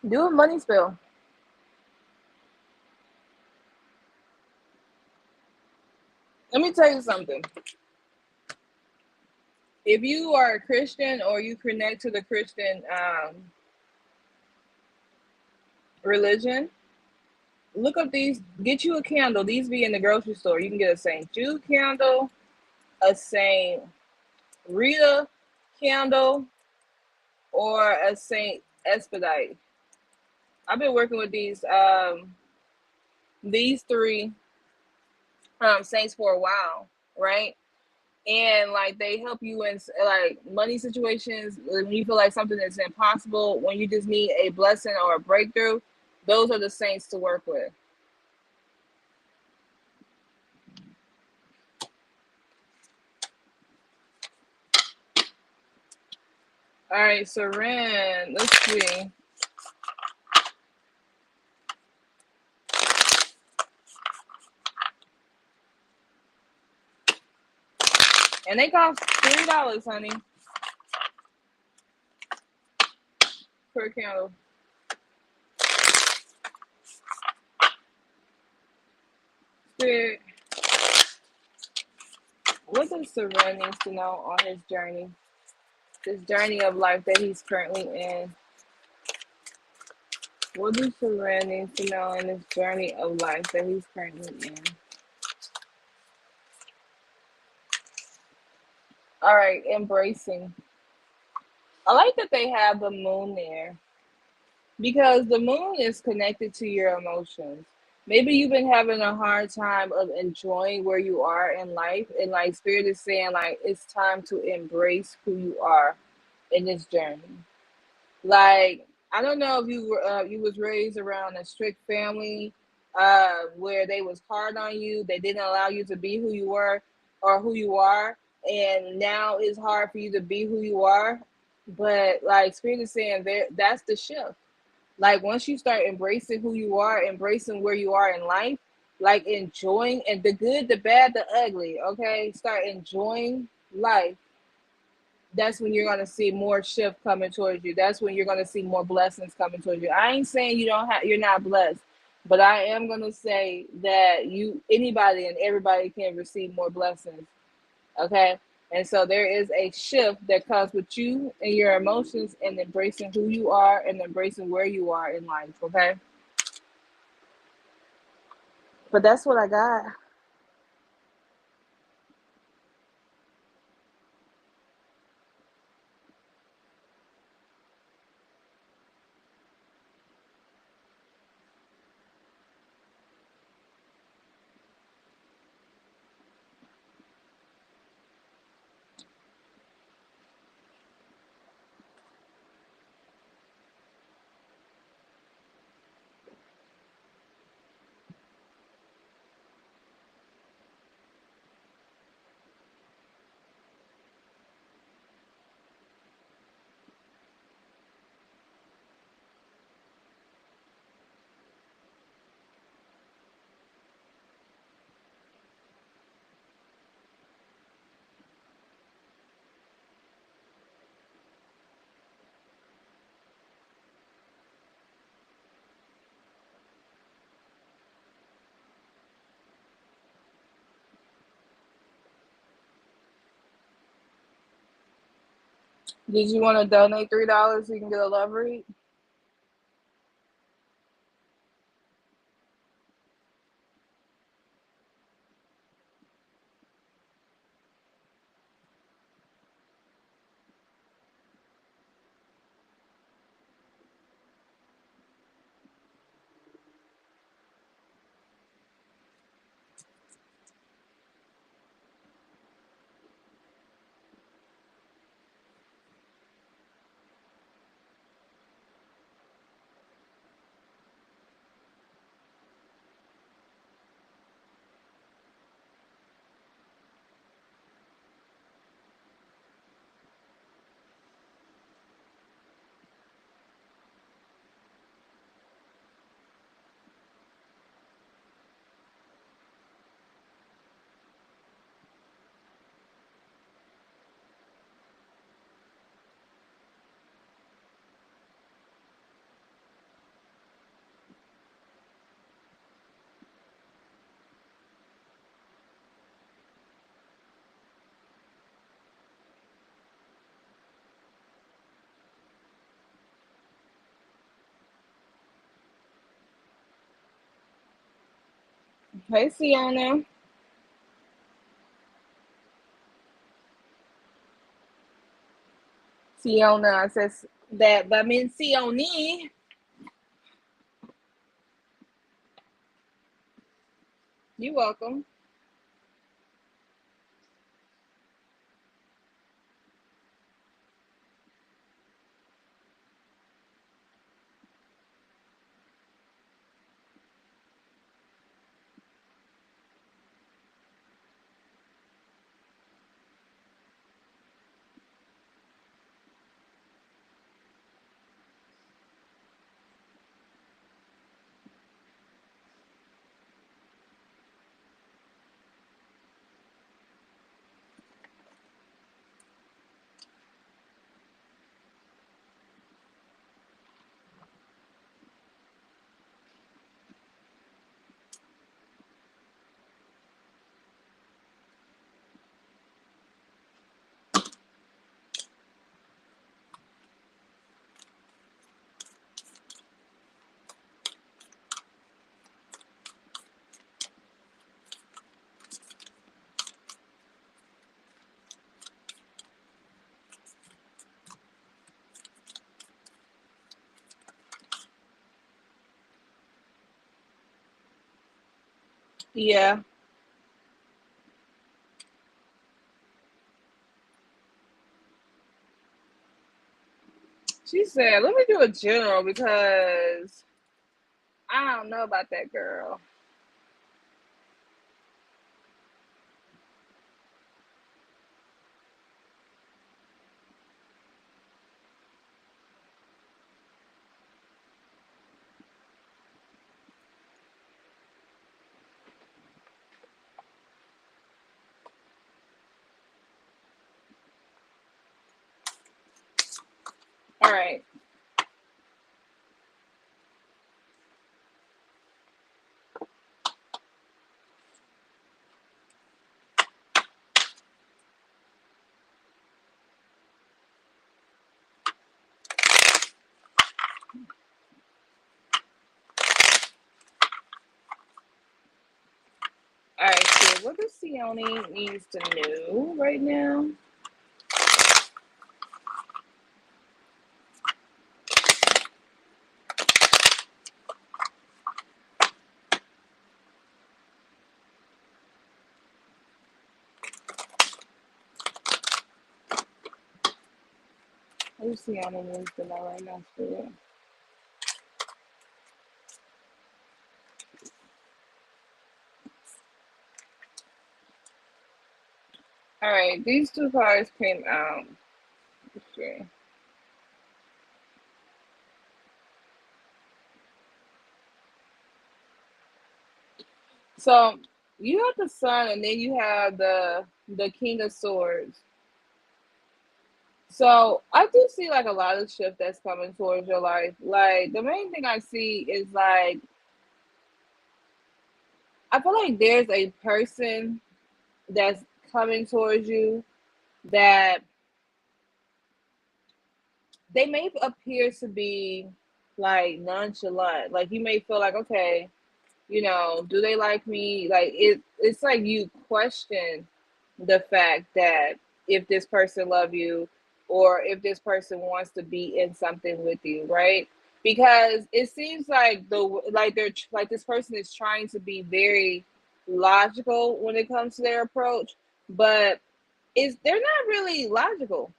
Do a money spill. Let me tell you something. If you are a Christian or you connect to the Christian religion, look up these. Get you a candle. These be in the grocery store. You can get a St. Jude candle, a St. Rita candle, or a St. Expedite. I've been working with these three saints for a while, right? And like they help you in like money situations when you feel like something is impossible, when you just need a blessing or a breakthrough. Those are the saints to work with. All right, Seren, let's see. And they cost $3, honey, per candle. Spirit, what does Seren needs to know on his journey? This journey of life that he's currently in. What does Seren need to know in this journey of life that he's currently in? All right, embracing. I like that they have the moon there, because the moon is connected to your emotions. Maybe you've been having a hard time of enjoying where you are in life, and like Spirit is saying, like it's time to embrace who you are in this journey. Like I don't know if you was raised around a strict family, where they was hard on you, they didn't allow you to be who you were or who you are, and now it's hard for you to be who you are. But like Spirit is saying, there that's the shift. Like once you start embracing who you are, embracing where you are in life, like enjoying and the good, the bad, the ugly, okay? Start enjoying life. That's when you're gonna see more shift coming towards you. That's when you're gonna see more blessings coming towards you. I ain't saying you're not blessed, but I am gonna say that anybody and everybody can receive more blessings. Okay. And so there is a shift that comes with you and your emotions and embracing who you are and embracing where you are in life. Okay. But that's what I got. Did you want to donate $3 so you can get a love read? Hey, Sienna. Sienna says that means Sioni. You welcome. Yeah. She said, let me do a general because I don't know about that girl. All right. All right. So what does Sione needs to know right now? What does Sione needs to know right now, Spirit? All right. These two cards came out. Okay. So you have the Sun, and then you have the King of Swords. So I do see like a lot of shift that's coming towards your life. Like the main thing I see is like I feel like there's a person that's coming towards you that they may appear to be like nonchalant. Like you may feel like, okay, do they like me? Like it's like you question the fact that if this person love you or if this person wants to be in something with you, right? Because it seems like they're like this person is trying to be very logical when it comes to their approach, but is they're not really logical.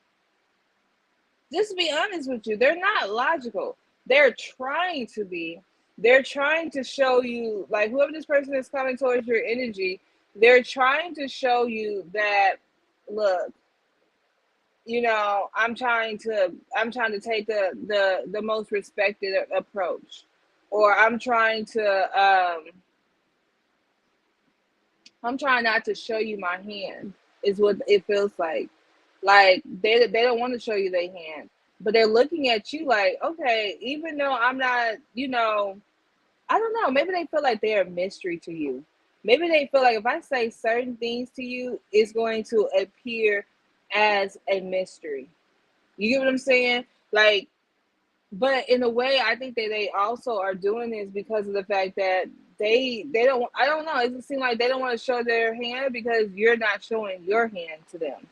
Just to be honest with you, they're not logical. They're trying to be. They're trying to show you, like whoever this person is coming towards your energy, they're trying to show you that, look, I'm trying to take the most respected approach, or I'm trying not to show you my hand. Is what it feels like. Like they don't want to show you their hand, but they're looking at you like, okay, even though I'm not, I don't know. Maybe they feel like they're a mystery to you. Maybe they feel like if I say certain things to you, it's going to appear as a mystery. You get what I'm saying? Like, but in a way, I think that they also are doing this because of the fact that they don't. I don't know. It just seems like they don't want to show their hand because you're not showing your hand to them,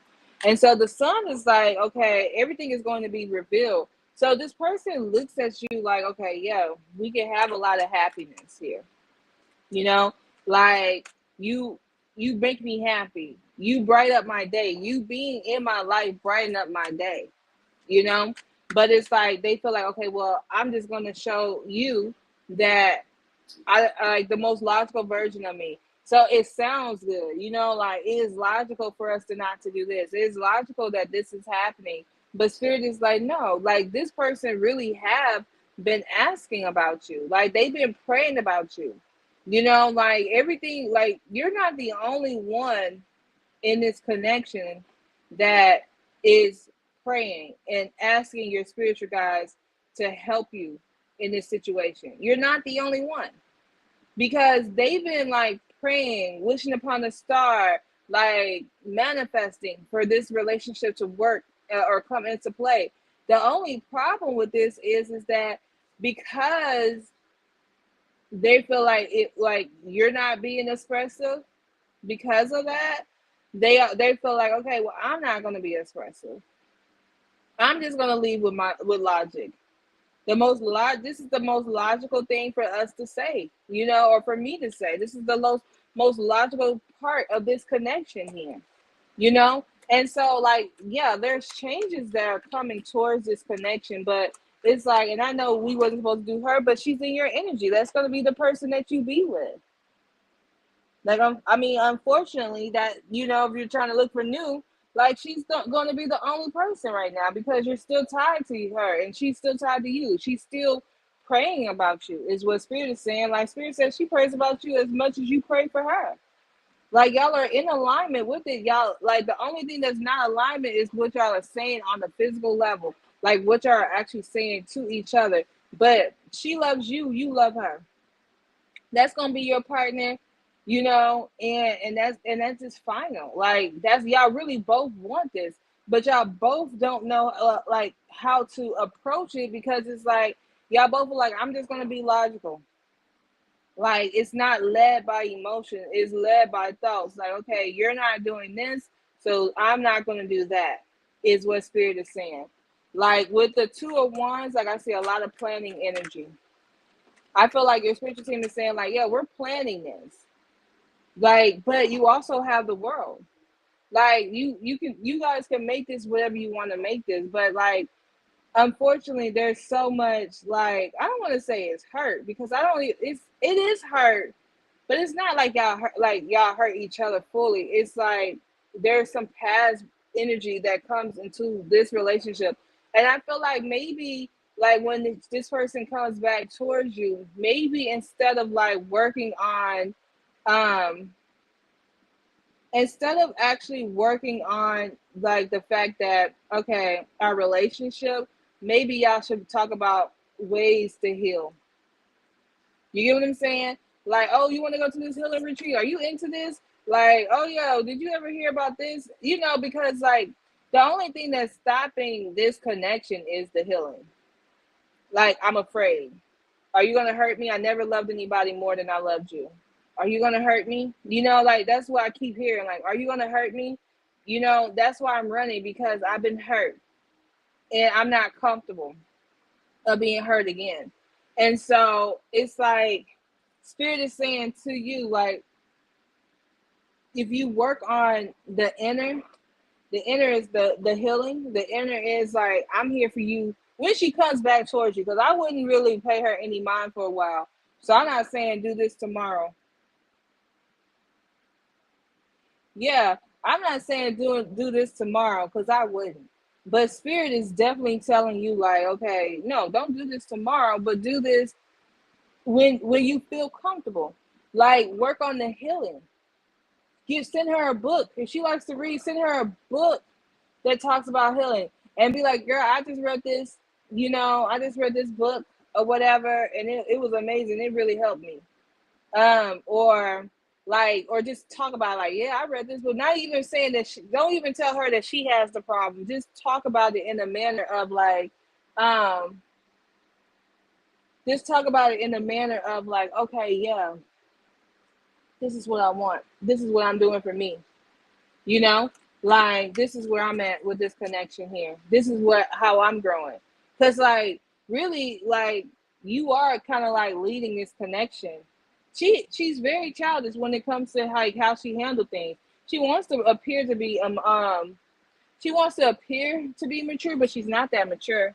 and so the Sun is like, okay, everything is going to be revealed. So this person looks at you like, okay, yeah, we can have a lot of happiness here. You know, like you you make me happy. You bright up my day. You being in my life brighten up my day, you know. But it's like they feel like, okay, well, I'm just gonna show you that I like the most logical version of me. So it sounds good, like it is logical for us to not to do this. It is logical that this is happening. But spirit is like, no, like this person really have been asking about you. Like they've been praying about you. Like everything, like you're not the only one in this connection that is praying and asking your spiritual guides to help you in this situation. You're not the only one because they've been like praying, wishing upon a star, like manifesting for this relationship to work or come into play. The only problem with this is that because they feel like you're not being expressive because of that, they feel like, okay, well, I'm not going to be expressive. I'm just going to leave with logic. This is the most logical thing for us to say, or for me to say. This is the most logical part of this connection here, you know? And so, like, yeah, there's changes that are coming towards this connection, but it's like, and I know we wasn't supposed to do her, but she's in your energy. That's going to be the person that you be with. Like, I mean, unfortunately, that, you know, if you're trying to look for new, like, she's going to be the only person right now because you're still tied to her and she's still tied to you. She's still praying about you, is what Spirit is saying. Like, Spirit says she prays about you as much as you pray for her. Like, y'all are in alignment with it. Y'all, like, the only thing that's not alignment is what y'all are saying on the physical level, like what y'all are actually saying to each other. But she loves you, you love her. That's gonna be your partner, you know, and that's just final. Like, that's, y'all really both want this, but y'all both don't know like how to approach it, because it's like y'all both are like, I'm just gonna be logical. Like, it's not led by emotion, it's led by thoughts. Like, okay, you're not doing this, so I'm not gonna do that, is what Spirit is saying. Like, with the Two of Wands, like, I see a lot of planning energy. I feel like your spiritual team is saying, like, yeah, we're planning this. Like, but you also have the world. Like, you guys can make this whatever you want to make this, but like, unfortunately, there's so much, like, I don't want to say it's hurt, because I don't, it is hurt, but it's not like y'all hurt each other fully. It's like there's some past energy that comes into this relationship, and I feel like maybe, like, when this person comes back towards you, maybe instead of like working on, um instead of actually working on, like, the fact that, okay, our relationship, maybe y'all should talk about ways to heal. You get what I'm saying? Like, oh, you want to go to this healing retreat? Are you into this? Like, oh, yo, did you ever hear about this? You know, because, like, the only thing that's stopping this connection is the healing. Like, I'm afraid. Are you going to hurt me? I never loved anybody more than I loved you. Are you going to hurt me? You know, like, that's what I keep hearing. Like, are you going to hurt me? You know, that's why I'm running, because I've been hurt and I'm not comfortable of being hurt again. And so it's like Spirit is saying to you, like, if you work on the inner is the healing. The inner is like, I'm here for you when she comes back towards you, because I wouldn't really pay her any mind for a while. So I'm not saying do this tomorrow. Yeah, I'm not saying do this tomorrow, because I wouldn't. But Spirit is definitely telling you, like, okay, no, don't do this tomorrow, but do this when you feel comfortable. Like, work on the healing. Send her a book. If she likes to read, send her a book that talks about healing, and be like, girl, I just read this, you know, I just read this book or whatever, and it was amazing. It really helped me. Or like, or just talk about, like, yeah, I read this book. Not even saying that don't even tell her that she has the problem. Just talk about it in a manner of like, um, just talk about it in a manner of like, okay, yeah, this is what I want. This is what I'm doing for me. You know, like, this is where I'm at with this connection here. This is how I'm growing. Because, like, really, like, you are kind of like leading this connection. She's very childish when it comes to like how she handles things. She wants to appear to be she wants to appear to be mature, but she's not that mature.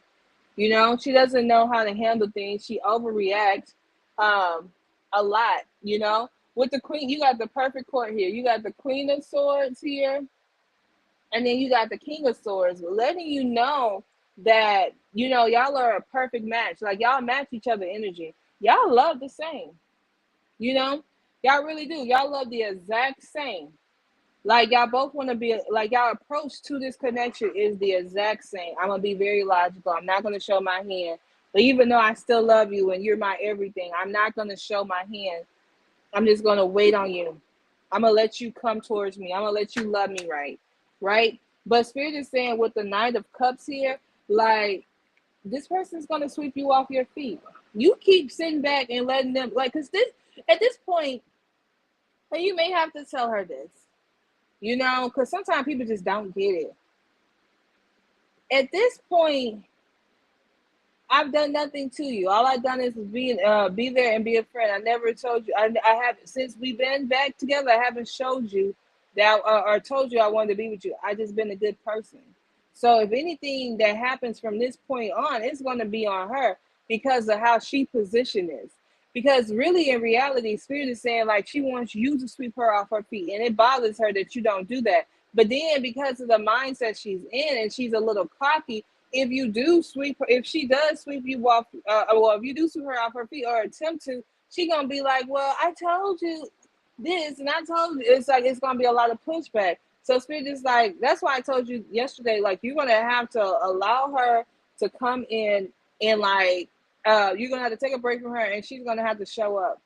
You know, she doesn't know how to handle things. She overreacts um a lot, you know. With the queen, you got the perfect court here. You got the queen of swords here, and then you got the king of swords, letting you know that, you know, y'all are a perfect match. Like, y'all match each other energy. Y'all love the same, you know. Y'all really do. Y'all love the exact same. Like, y'all both want to be, like, y'all approach to this connection is the exact same. I'm gonna be very logical. I'm not gonna show my hand. But even though I still love you and you're my everything, I'm not gonna show my hand. I'm just gonna wait on you. I'm gonna let you come towards me. I'm gonna let you love me right. Right? But Spirit is saying with the Knight of Cups here, like, this person's gonna sweep you off your feet. You keep sitting back and letting them, like, cause this at this point, and you may have to tell her this, you know, because sometimes people just don't get it. At this point, I've done nothing to you. All I've done is be there and be a friend. I never told you. I haven't, since we've been back together. I haven't showed you that or told you I wanted to be with you. I just been a good person. So if anything that happens from this point on, it's going to be on her because of how she positioned is. Because really, in reality, Spirit is saying like she wants you to sweep her off her feet, and it bothers her that you don't do that. But then, because of the mindset she's in, and she's a little cocky, if you do sweep her, if she does sweep you off, well, if you do sweep her off her feet or attempt to, she gonna be like, well, I told you this, and I told you, it's like, it's gonna be a lot of pushback. So Spirit is like, that's why I told you yesterday, like, you're gonna have to allow her to come in and like, you're gonna have to take a break from her, and she's gonna have to show up.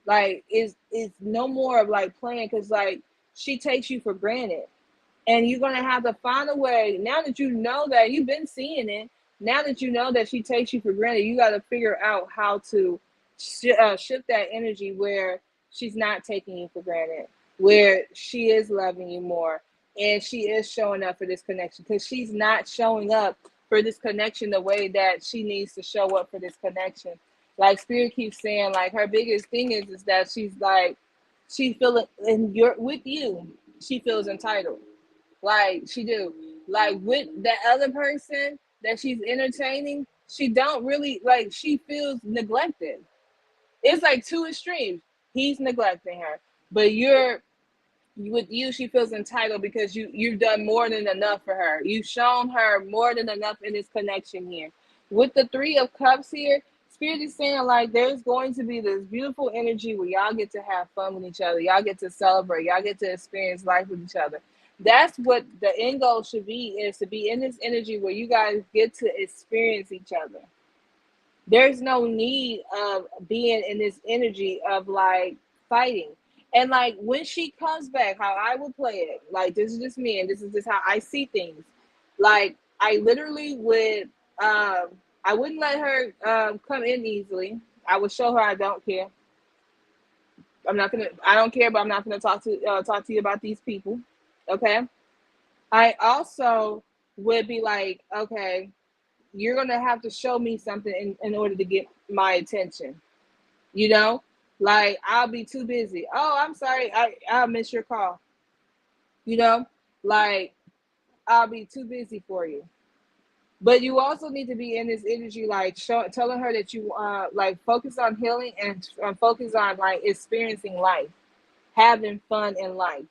Like, it's no more of like playing, because like she takes you for granted. And you're going to have to find a way, now that you know that you've been seeing it, now that you know that she takes you for granted, you got to figure out how to shift that energy where she's not taking you for granted, where she is loving you more, and she is showing up for this connection, because she's not showing up for this connection the way that she needs to show up for this connection. Like Spirit keeps saying, like her biggest thing is that she's like, she feeling, and you're with you, she feels entitled. Like she do. Like with that other person that she's entertaining, she don't really, like, she feels neglected. It's like two extremes. He's neglecting her, but you're, with you, she feels entitled because you've done more than enough for her. You've shown her more than enough in this connection here. With the Three of Cups here, Spirit is saying like there's going to be this beautiful energy where y'all get to have fun with each other. Y'all get to celebrate. Y'all get to experience life with each other. That's what the end goal should be, is to be in this energy where you guys get to experience each other. There's no need of being in this energy of like fighting. And like when she comes back, how I would play it, like this is just me and this is just how I see things. Like I literally would, I wouldn't let her come in easily. I would show her I don't care. I don't care, but I'm not gonna talk to you about these people. Okay. I also would be like, okay, you're gonna have to show me something in order to get my attention. You know, like I'll be too busy. Oh, I'm sorry, I'll miss your call. You know, like I'll be too busy for you. But you also need to be in this energy, like telling her that you like focus on healing and focus on like experiencing life, having fun in life.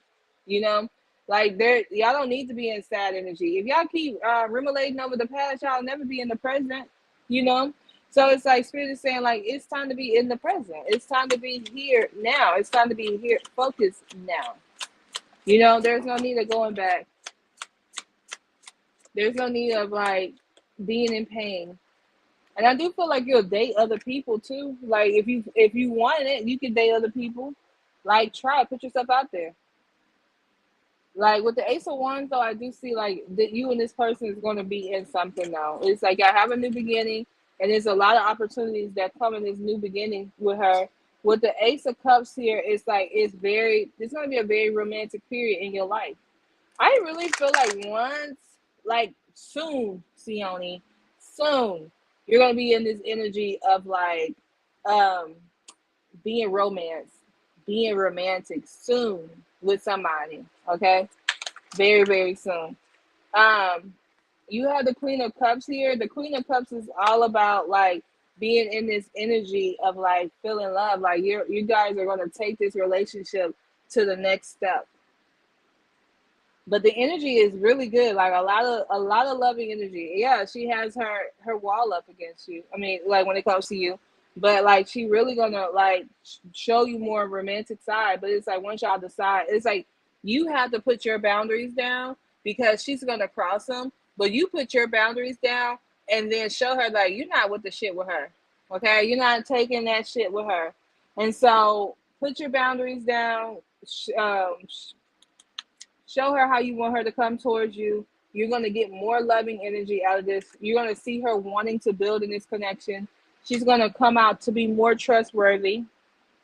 You know, like there, y'all don't need to be in sad energy. If y'all keep ruminating over the past, y'all never be in the present. You know, so it's like Spirit is saying like it's time to be in the present. It's time to be here now. It's time to be here, focused now. You know, there's no need of going back. There's no need of like being in pain. And I do feel like you'll date other people too. Like if you want it, you can date other people. Like try, put yourself out there. Like with the Ace of Wands, though, I do see like that you and this person is going to be in something now. It's like I have a new beginning, and there's a lot of opportunities that come in this new beginning with her. With the Ace of Cups here, it's like it's going to be a very romantic period in your life. I really feel like once, like soon, Sione, soon, you're going to be in this energy of like um being being romantic soon with somebody. Okay, very very soon. Um, you have the Queen of Cups here. The Queen of Cups is all about like being in this energy of like feeling love. Like you guys are gonna take this relationship to the next step. But the energy is really good. Like a lot of loving energy. Yeah, she has her wall up against you. I mean, like when it comes to you. But like she really gonna like show you more romantic side. But it's like once y'all decide, it's like you have to put your boundaries down because she's gonna cross them. But you put your boundaries down and then show her like you're not with the shit with her. Okay, you're not taking that shit with her. And so put your boundaries down. Show her how you want her to come towards you. You're going to get more loving energy out of this. You're going to see her wanting to build in this connection. She's going to come out to be more trustworthy.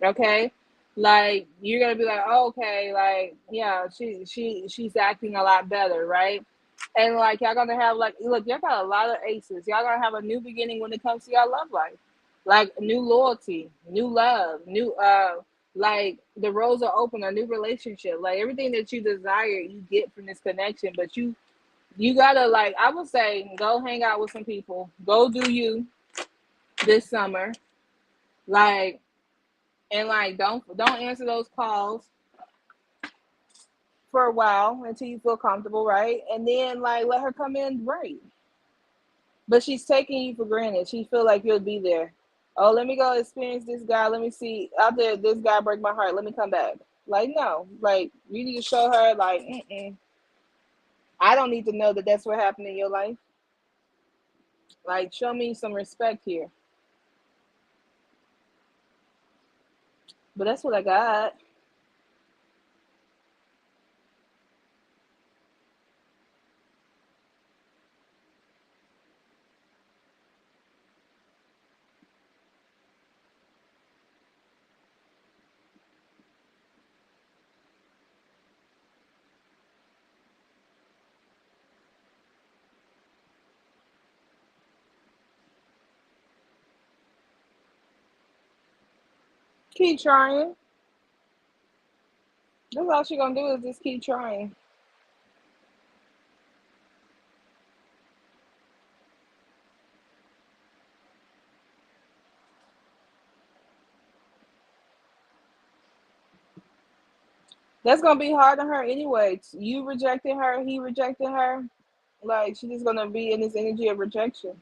Okay? Like you're going to be like, oh, okay, like yeah, she's acting a lot better, right? And like y'all gonna have like look, y'all got a lot of aces. Y'all gonna have a new beginning when it comes to y'all love life. Like new loyalty, new love, new like the roads are open, a new relationship. Like everything that you desire you get from this connection. But you gotta like I would say go hang out with some people. Go do you this summer. Like and like don't answer those calls for a while until you feel comfortable, right? And then like let her come in right. But she's taking you for granted. She feel like you'll be there. Oh, let me go experience this guy. Let me see out there. This guy break my heart. Let me come back. Like no, like you need to show her like, I don't need to know that that's what happened in your life. Like show me some respect here. But that's what I got. Keep trying. That's all she gonna do is just keep trying. That's gonna be hard on her anyway. You rejected her, he rejected her. Like she's just gonna be in this energy of rejection.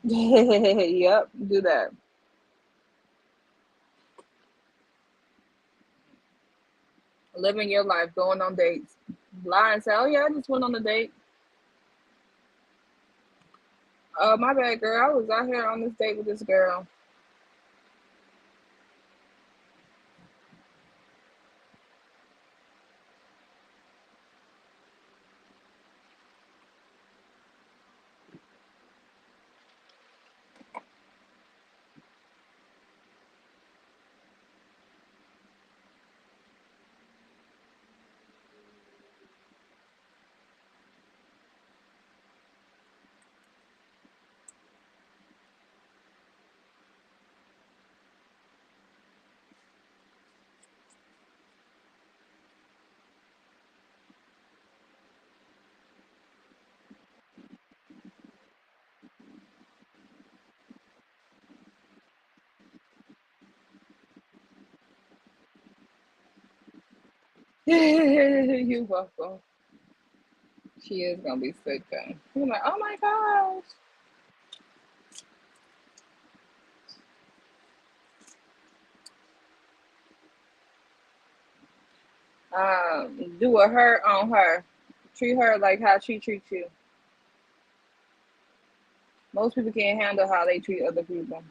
Yep, do that. Living your life, going on dates. Lie and say, oh yeah, I just went on a date. My bad, girl. I was out here on this date with this girl. You welcome. She is gonna be sick though. I'm like, oh my gosh. Do a her on her. Treat her like how she treats you. Most people can't handle how they treat other people.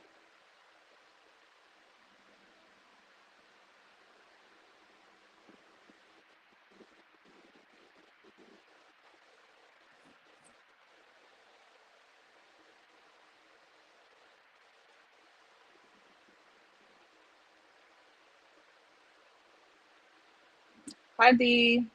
Hi D.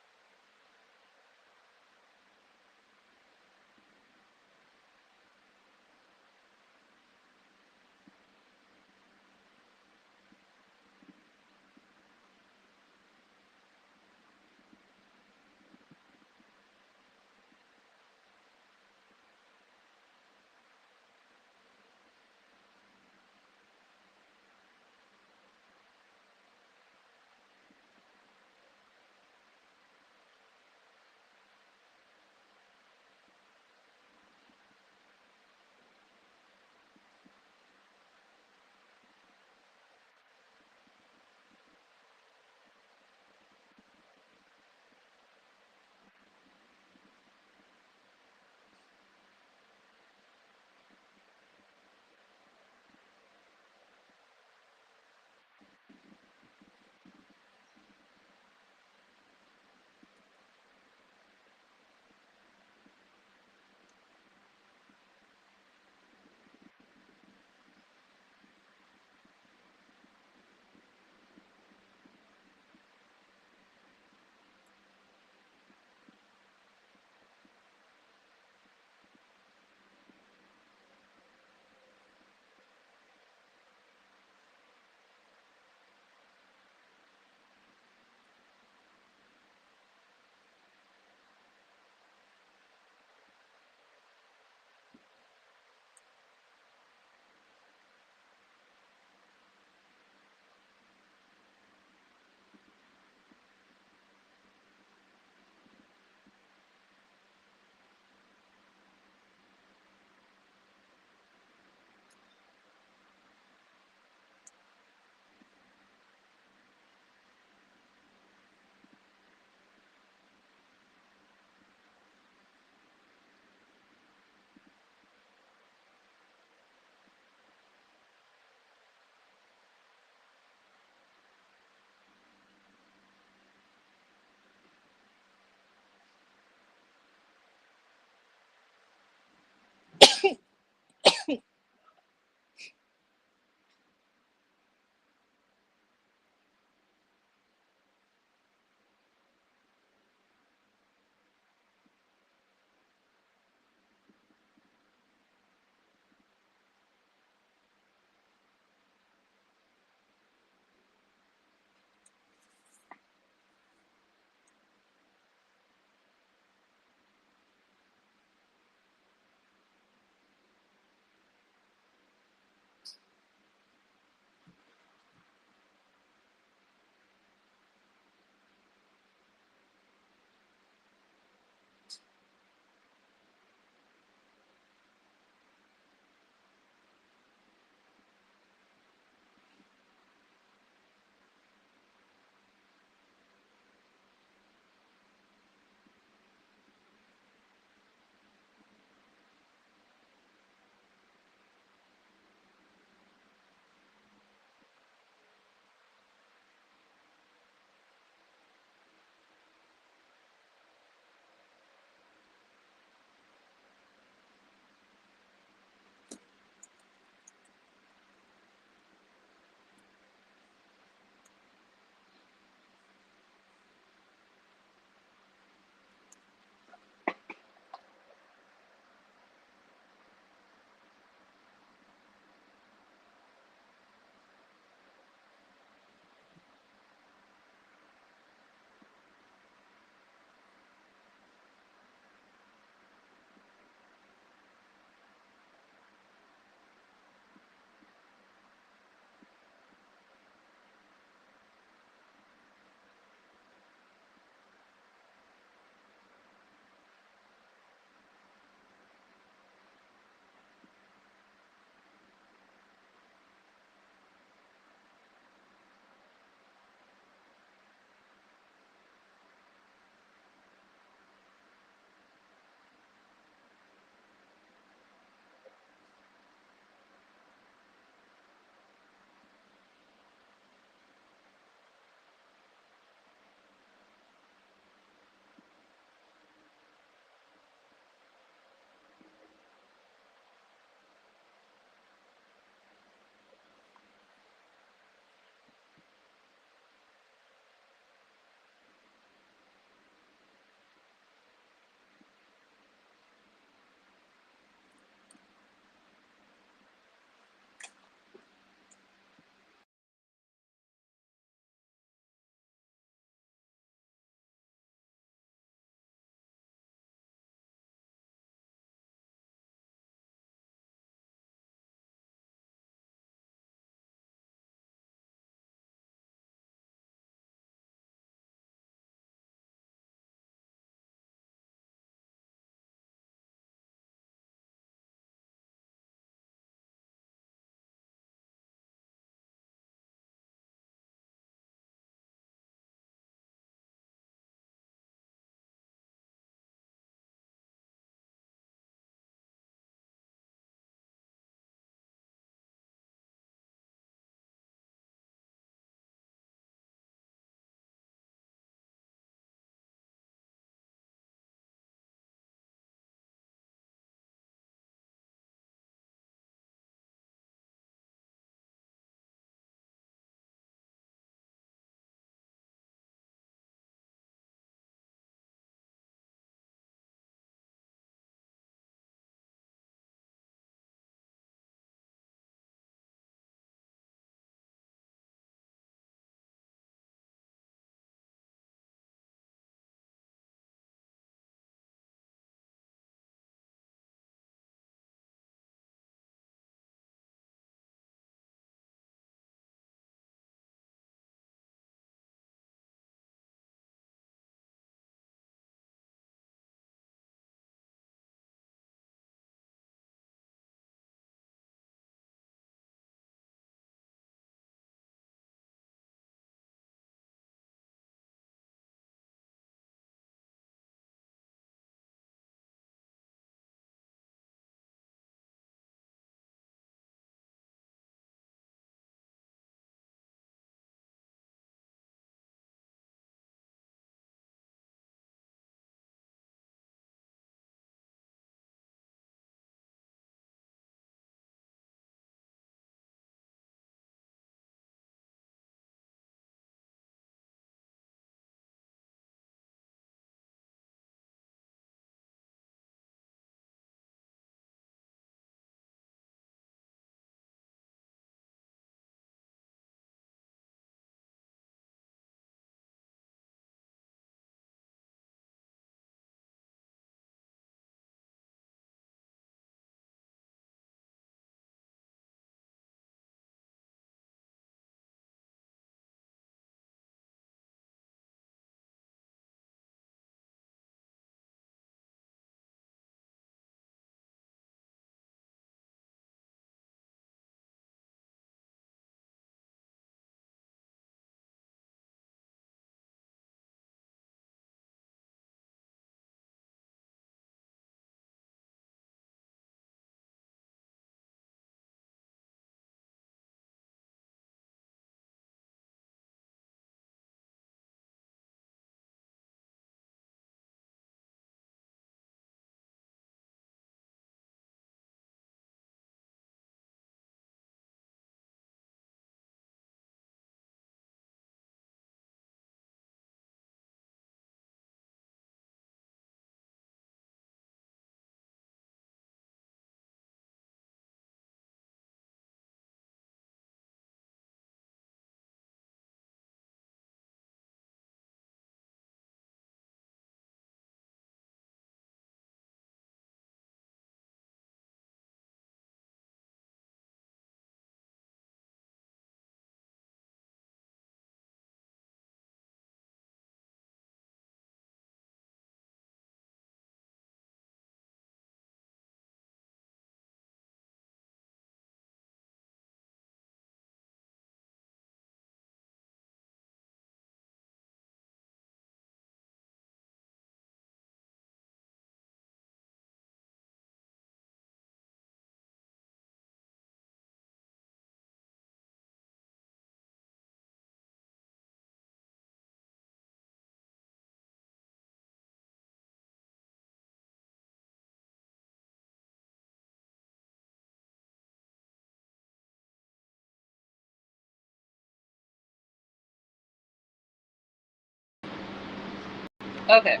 Okay.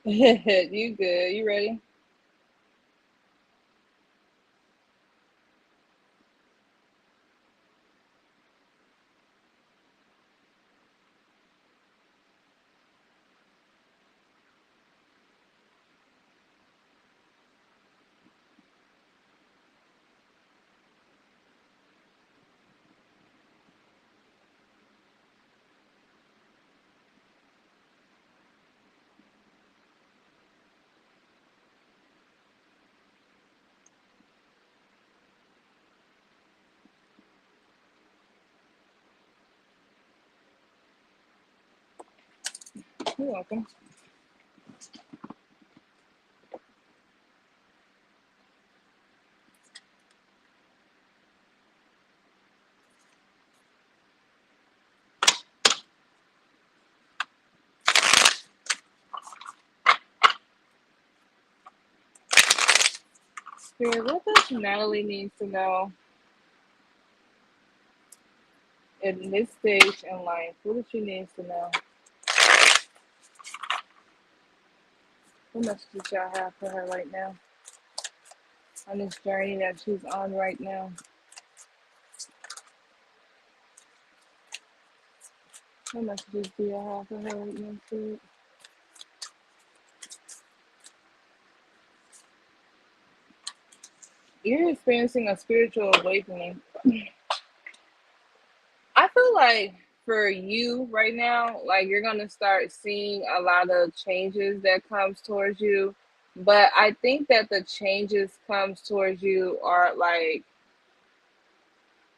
You good? You ready? You're welcome. Spirit, what does Natalie need to know in this stage in life? What does she need to know? What message does y'all have for her right now on this journey that she's on right now? What messages do y'all have for her right now, Spirit? You're experiencing a spiritual awakening. I feel like for you right now, like you're gonna start seeing a lot of changes that comes towards you. But I think that the changes comes towards you are like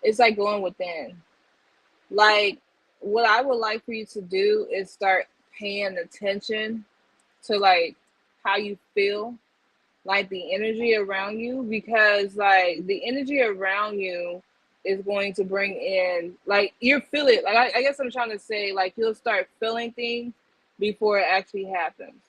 it's like going within. Like what I would like for you to do is start paying attention to like how you feel, like the energy around you, because like the energy around you is going to bring in like you feel it. Like I guess I'm trying to say like you'll start feeling things before it actually happens.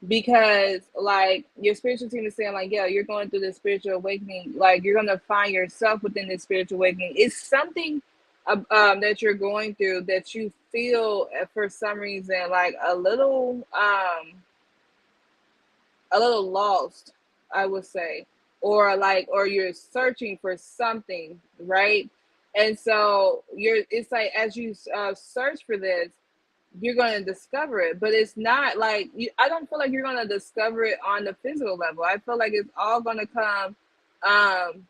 Because like your spiritual team is saying like, yeah, you're going through this spiritual awakening, like you're gonna find yourself within this spiritual awakening. It's something that you're going through that you feel for some reason like a little lost, I would say, or like, or you're searching for something, right? And so it's like as you search for this, you're going to discover it, but it's not like I don't feel like you're going to discover it on the physical level. I feel like it's all going to come um,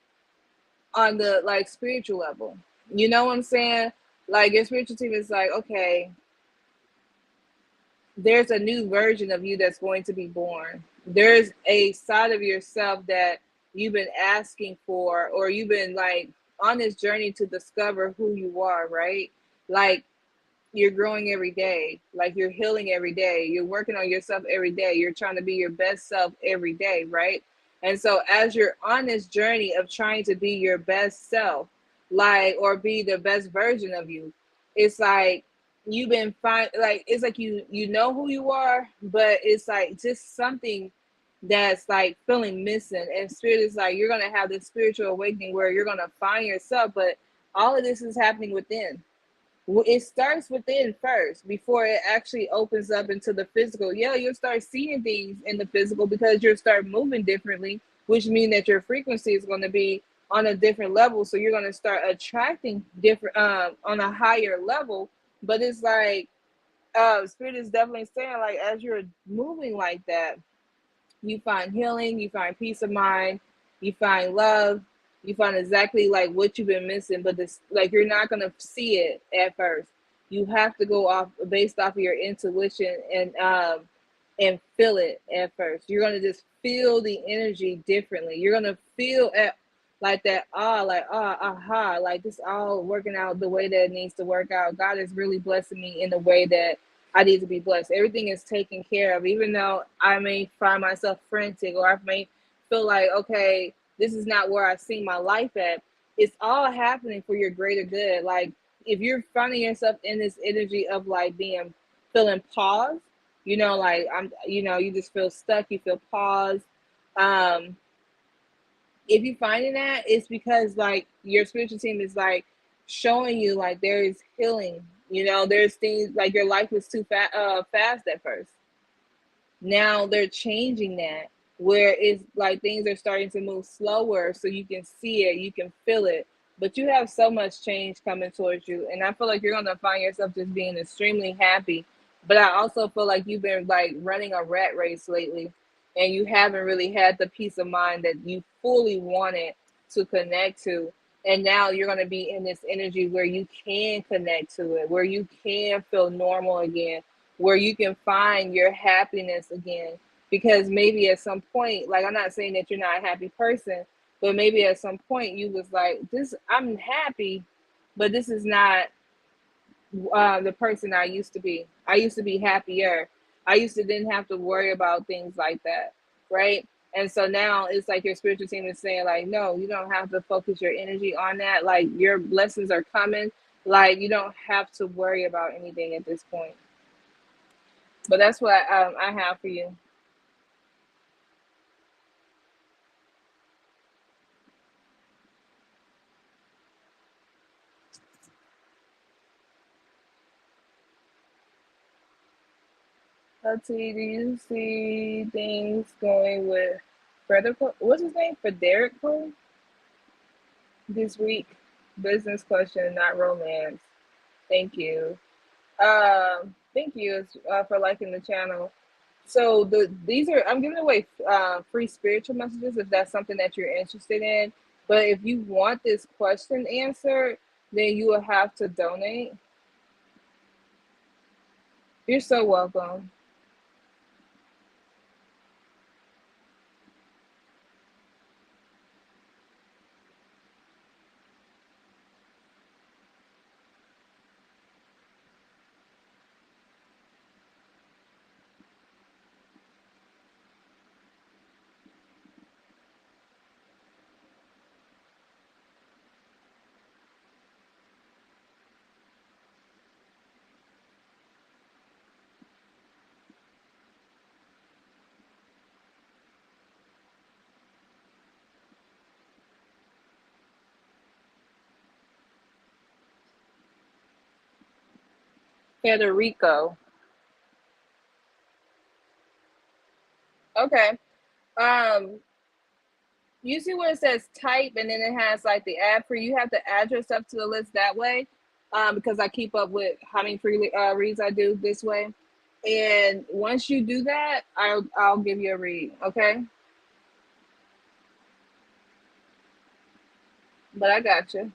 on the like spiritual level. You know what I'm saying? Like your spiritual team is like, okay, there's a new version of you that's going to be born. There's a side of yourself that you've been asking for, or you've been like on this journey to discover who you are, right? Like you're growing every day, like you're healing every day, you're working on yourself every day, you're trying to be your best self every day, right? And so as you're on this journey of trying to be your best self, like, or be the best version of you, it's like you've been fine, like it's like you know who you are, but it's like just something that's like feeling missing. And spirit is like you're gonna have this spiritual awakening where you're gonna find yourself, but all of this is happening within. It starts within first before it actually opens up into the physical. Yeah, you'll start seeing things in the physical because you'll start moving differently, which means that your frequency is going to be on a different level. So you're going to start attracting different on a higher level. But it's like spirit is definitely saying like as you're moving like that, you find healing, you find peace of mind, you find love, you find exactly like what you've been missing, but this like you're not gonna see it at first. You have to go off based off of your intuition and feel it at first. You're gonna just feel the energy differently. You're gonna feel at like that like aha, like this all working out the way that it needs to work out. God is really blessing me in the way that I need to be blessed. Everything is taken care of, even though I may find myself frantic or I may feel like, okay, this is not where I see my life at. It's all happening for your greater good. Like if you're finding yourself in this energy of like being feeling paused, like you just feel stuck, you feel paused. Um, if you're finding that, it's because like your spiritual team is like showing you like there is healing. There's things like your life was too fast at first. Now they're changing that where it's like things are starting to move slower so you can see it, you can feel it. But you have so much change coming towards you. And I feel like you're gonna find yourself just being extremely happy. But I also feel like you've been like running a rat race lately and you haven't really had the peace of mind that you fully wanted to connect to. And now you're going to be in this energy where you can connect to it, where you can feel normal again, where you can find your happiness again. Because maybe at some point, like I'm not saying that you're not a happy person, but maybe at some point you was like, this, I'm happy, but this is not the person I used to be. I used to be happier. I used to didn't have to worry about things like that, right? And so now it's like your spiritual team is saying, like, no, you don't have to focus your energy on that. Like your blessings are coming. Like you don't have to worry about anything at this point. But that's what I have for you. Let's see. Do you see things going with Frederick? What's his name? Frederico this week? Business question, not romance. Thank you. Thank you for liking the channel. So these are I'm giving away free spiritual messages if that's something that you're interested in. But if you want this question answered, then you will have to donate. You're so welcome. Federico. Okay. Um, you see where it says type and then it has like the ad for you have to add yourself to the list that way. Because I keep up with how many free reads I do this way. And once you do that, I'll give you a read, okay? But I got you.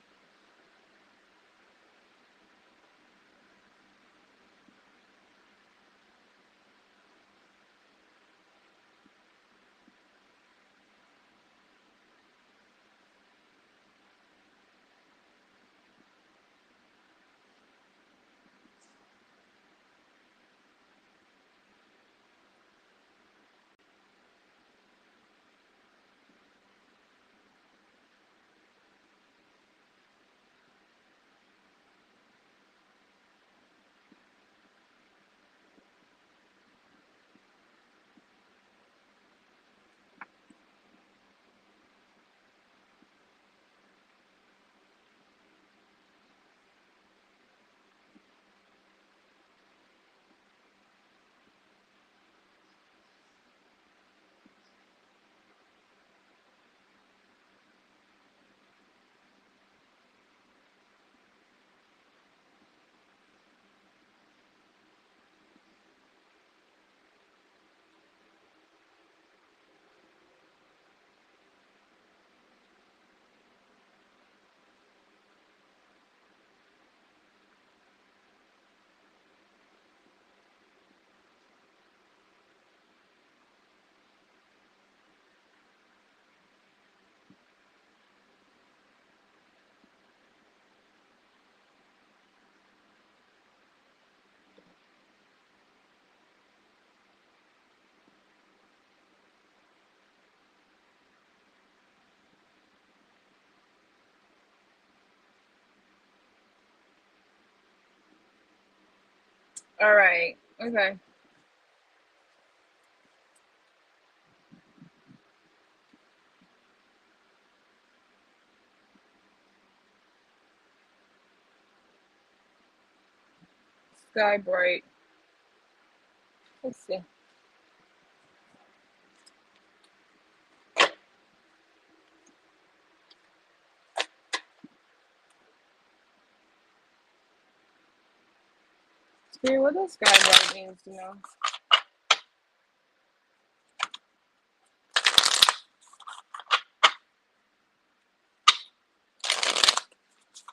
All right. Okay. Sky bright. Let's see. Spirit, what does sky bright means to know?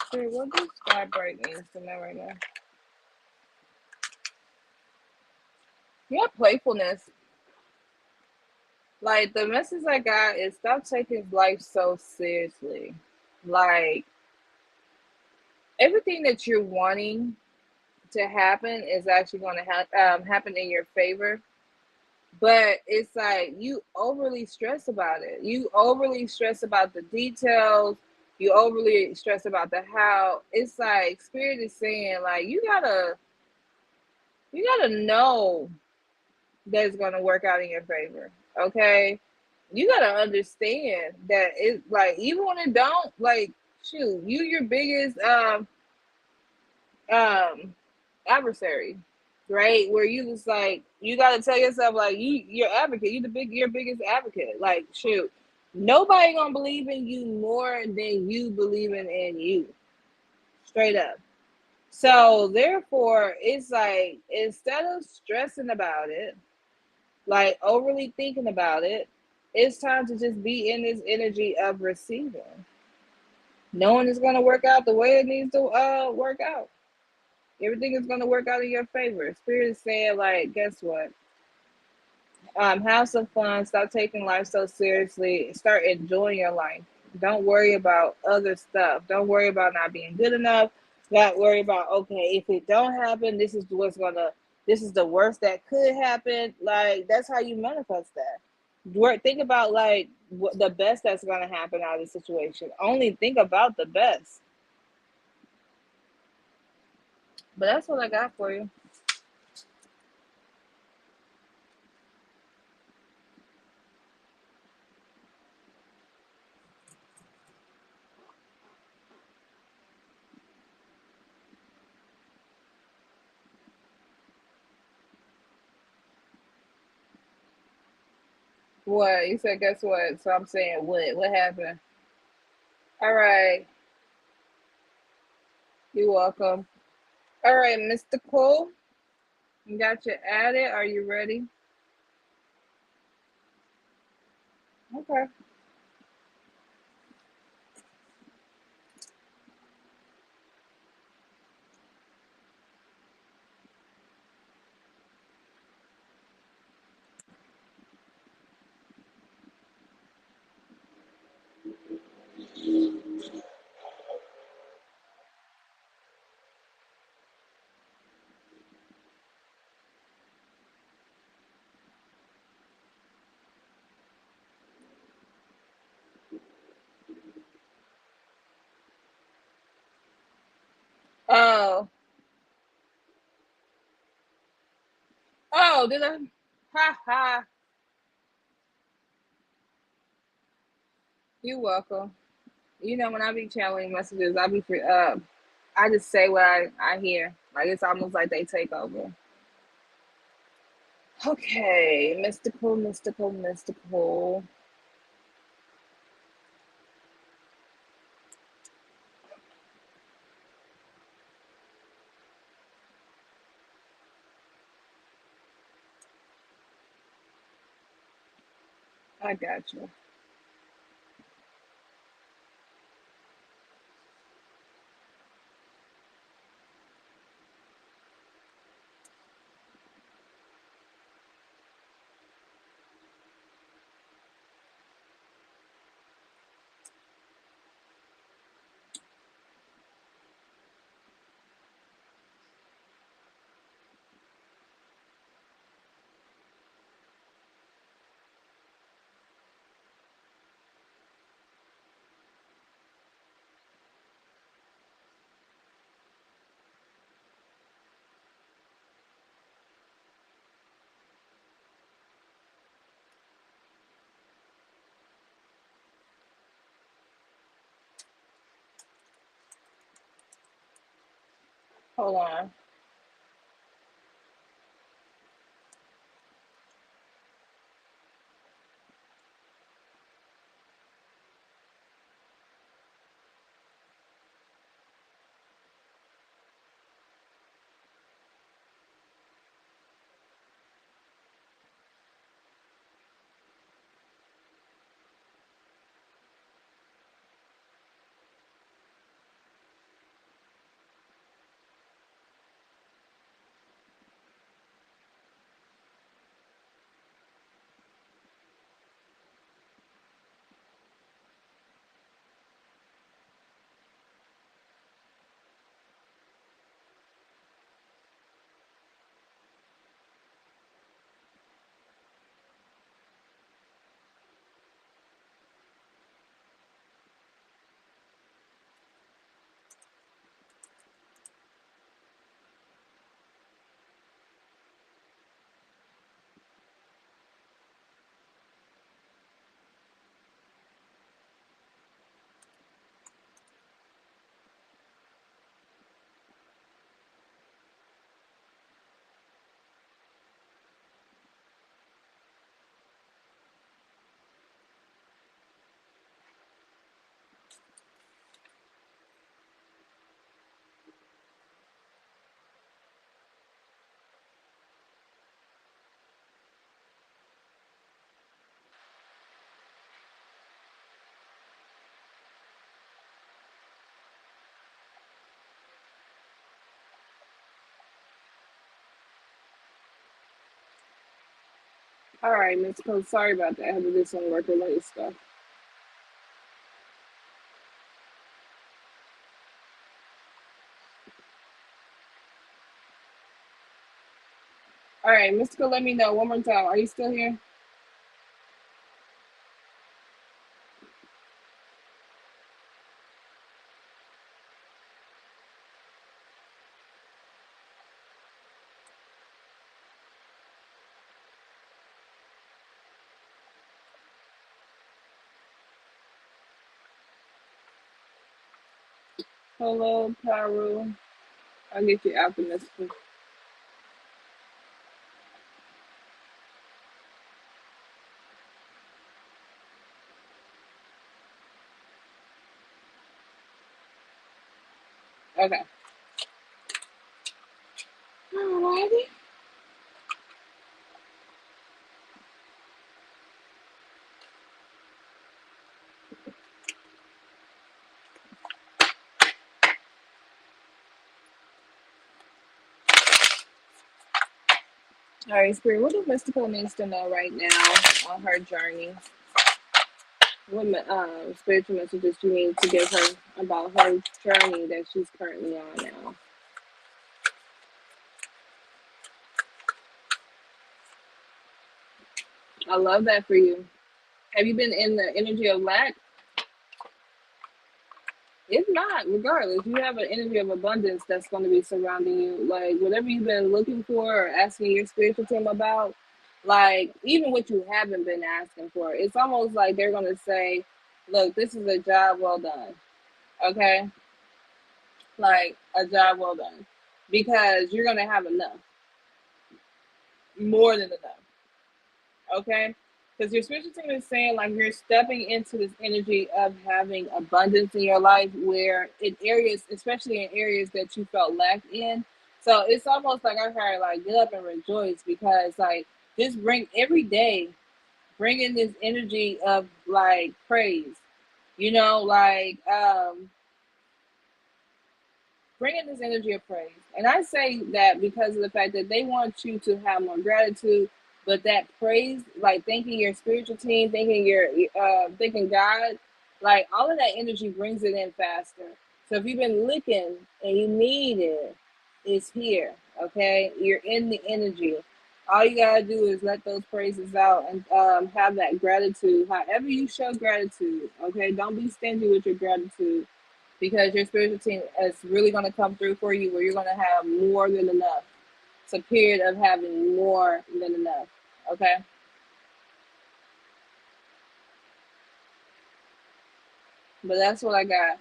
Spirit, what does sky bright means to know right now? Yeah, playfulness. Like, the message I got is stop taking life so seriously. Like, everything that you're wanting to happen is actually going to happen in your favor. But it's like you overly stress about it. You overly stress about the details. You overly stress about the how. It's like Spirit is saying, like, you gotta know that it's gonna work out in your favor. Okay, you gotta understand that it's like even when it don't, like, shoot, your biggest um adversary, right? Where you just like you gotta tell yourself like you're advocate, your biggest advocate. Like, shoot, nobody gonna believe in you more than you believing in you. Straight up. So therefore it's like instead of stressing about it, like overly thinking about it, it's time to just be in this energy of receiving. Knowing it's gonna work out the way it needs to work out. Everything is gonna work out in your favor. Spirit is saying, like, guess what? Have some fun. Stop taking life so seriously. Start enjoying your life. Don't worry about other stuff. Don't worry about not being good enough. Not worry about, okay, if it don't happen, this is the worst that could happen. Like, that's how you manifest that. Think about like what the best that's gonna happen out of the situation. Only think about the best. But that's what I got for you. What? You said guess what? So I'm saying what? What happened? All right. You're welcome. All right, Mr. Cole. You got your added. Are you ready? Okay. Oh. Oh, did I? Ha ha. You're welcome. You know, when I be channeling messages, I be free I just say what I hear. Like it's almost like they take over. Okay, mystical, mystical, mystical. I got you. Hold on. All right, Miss Cole. Sorry about that. I had to do some work related stuff. All right, Mystical, let me know one more time. Are you still here? Hello, Paru. I'll get you after Mystical. Okay. Alrighty. All right, Spirit, what do Mystical needs to know right now on her journey? What spiritual messages do you need to give her about her journey that she's currently on now? I love that for you. Have you been in the energy of lack? If not, regardless, you have an energy of abundance that's going to be surrounding you. Like whatever you've been looking for or asking your spiritual team about, like even what you haven't been asking for, it's almost like they're going to say, look, this is a job well done. Okay? Like a job well done. Because you're going to have enough, more than enough. Okay? Because your spiritual team is saying like you're stepping into this energy of having abundance in your life where in areas, especially in areas that you felt lacked in. So it's almost like I heard like get up and rejoice because like just bring every day, bring in this energy of like praise, like bring in this energy of praise. And I say that because of the fact that they want you to have more gratitude, but that praise, like thanking your spiritual team, thanking God, like all of that energy brings it in faster. So if you've been looking and you need it, it's here. Okay, you're in the energy. All you gotta do is let those praises out and have that gratitude. However you show gratitude, okay, don't be stingy with your gratitude because your spiritual team is really going to come through for you where you're going to have more than enough. It's a period of having more than enough. Okay. But that's what I got.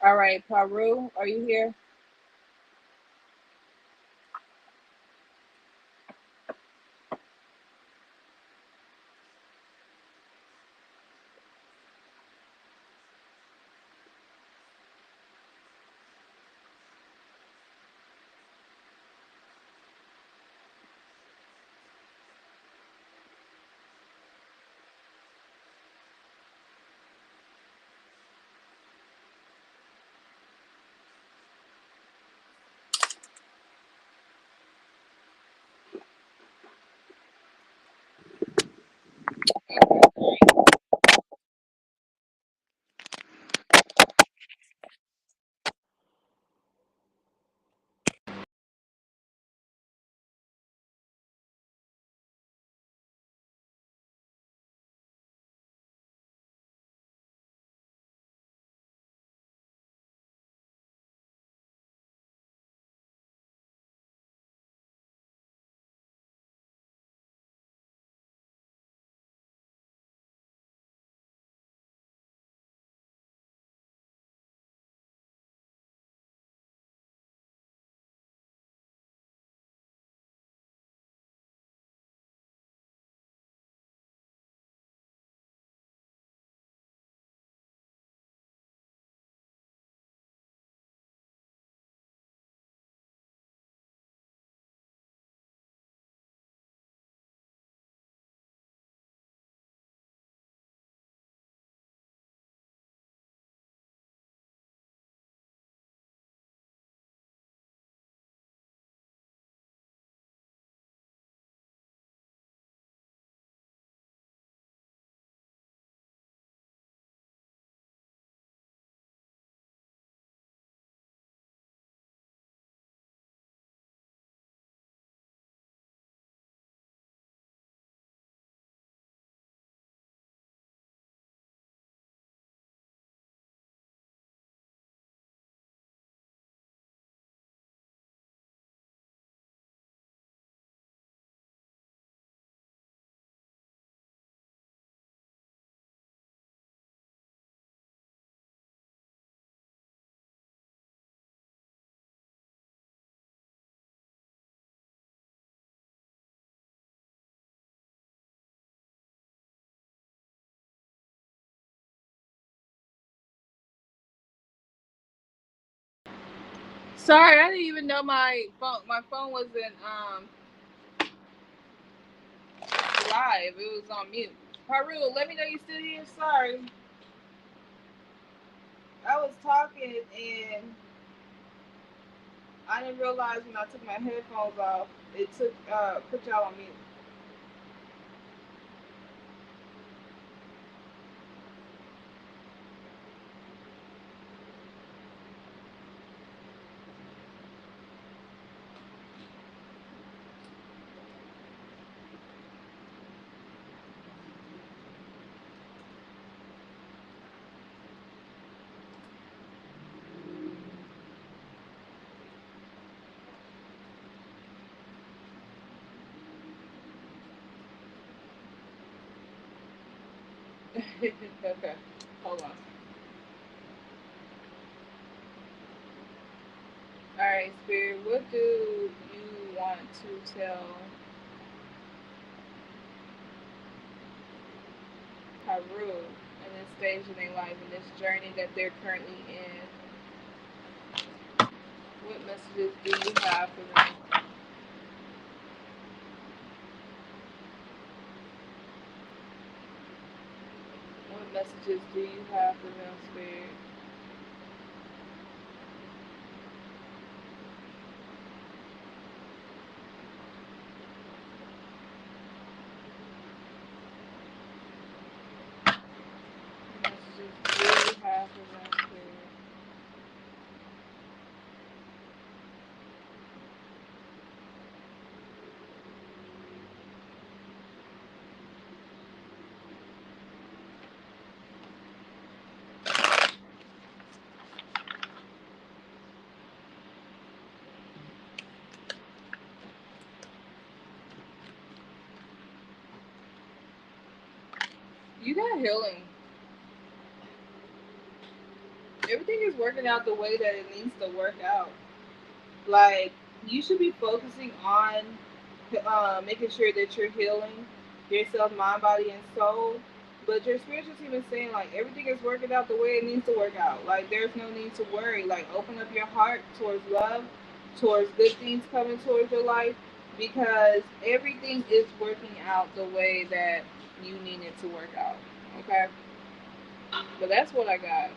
All right, Paru, are you here? Sorry, I didn't even know my phone wasn't live. It was on mute. Haru, let me know you still here. Sorry, I was talking and I didn't realize when I took my headphones off, it took put y'all on mute. Okay, hold on. All right, Spirit, what do you want to tell Haru in this stage in their life, in this journey that they're currently in? What messages do you have for them? What messages do you have for them, Spirit? What messages do you have for them, Spirit? You got healing. Everything is working out the way that it needs to work out. Like, you should be focusing on making sure that you're healing yourself, mind, body, and soul. But your spiritual team is saying like everything is working out the way it needs to work out. Like there's no need to worry. Like open up your heart towards love, towards good things coming towards your life, because everything is working out the way that you need it to work out. Okay, but that's what I got.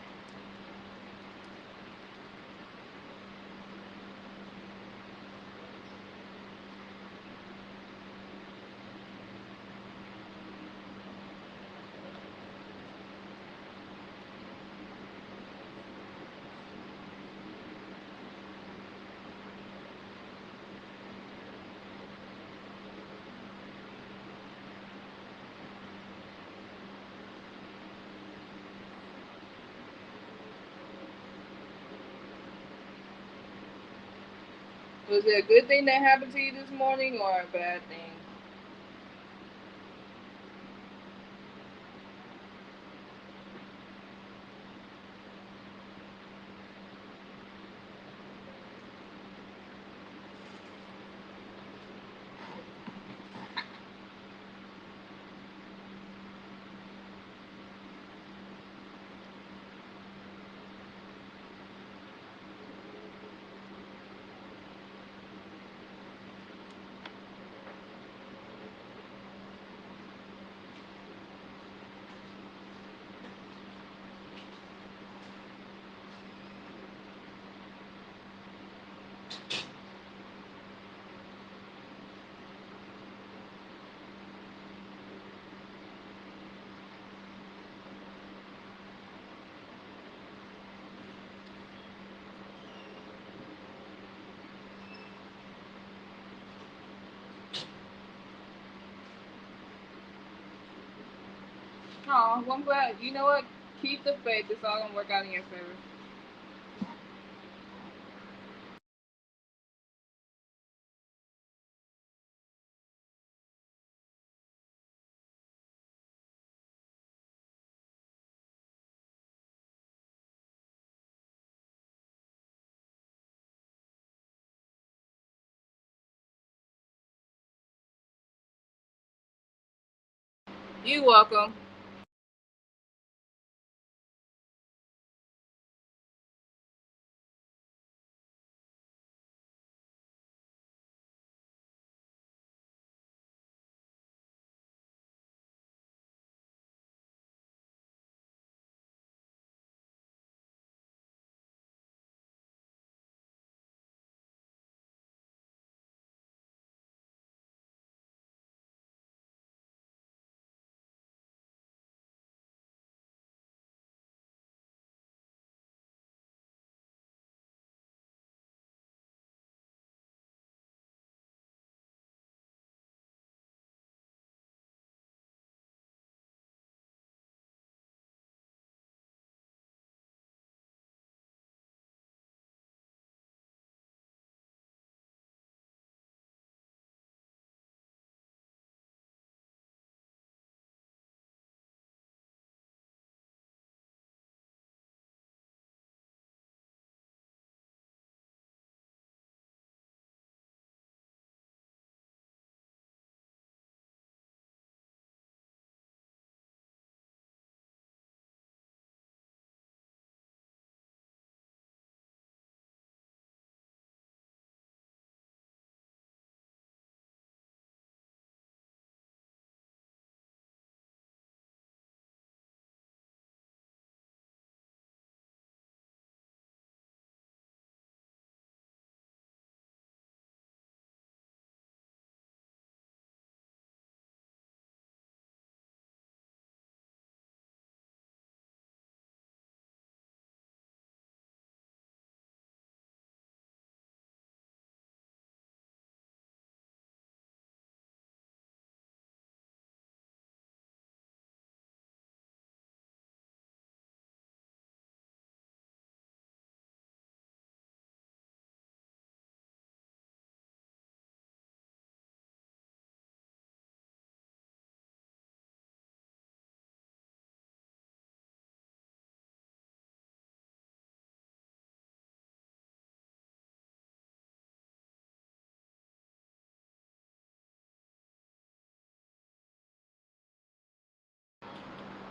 Was it a good thing that happened to you this morning or a bad thing? Oh, well, I'm glad. You know what? Keep the faith. It's all gonna work out in your favor. You welcome.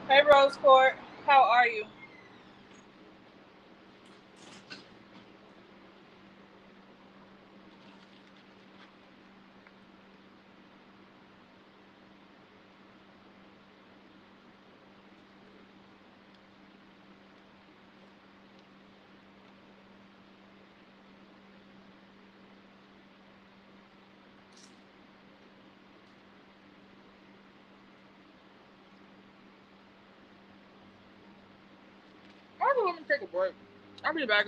Hey, Rose Court. How are you? I'm going to take a break. I'll be back.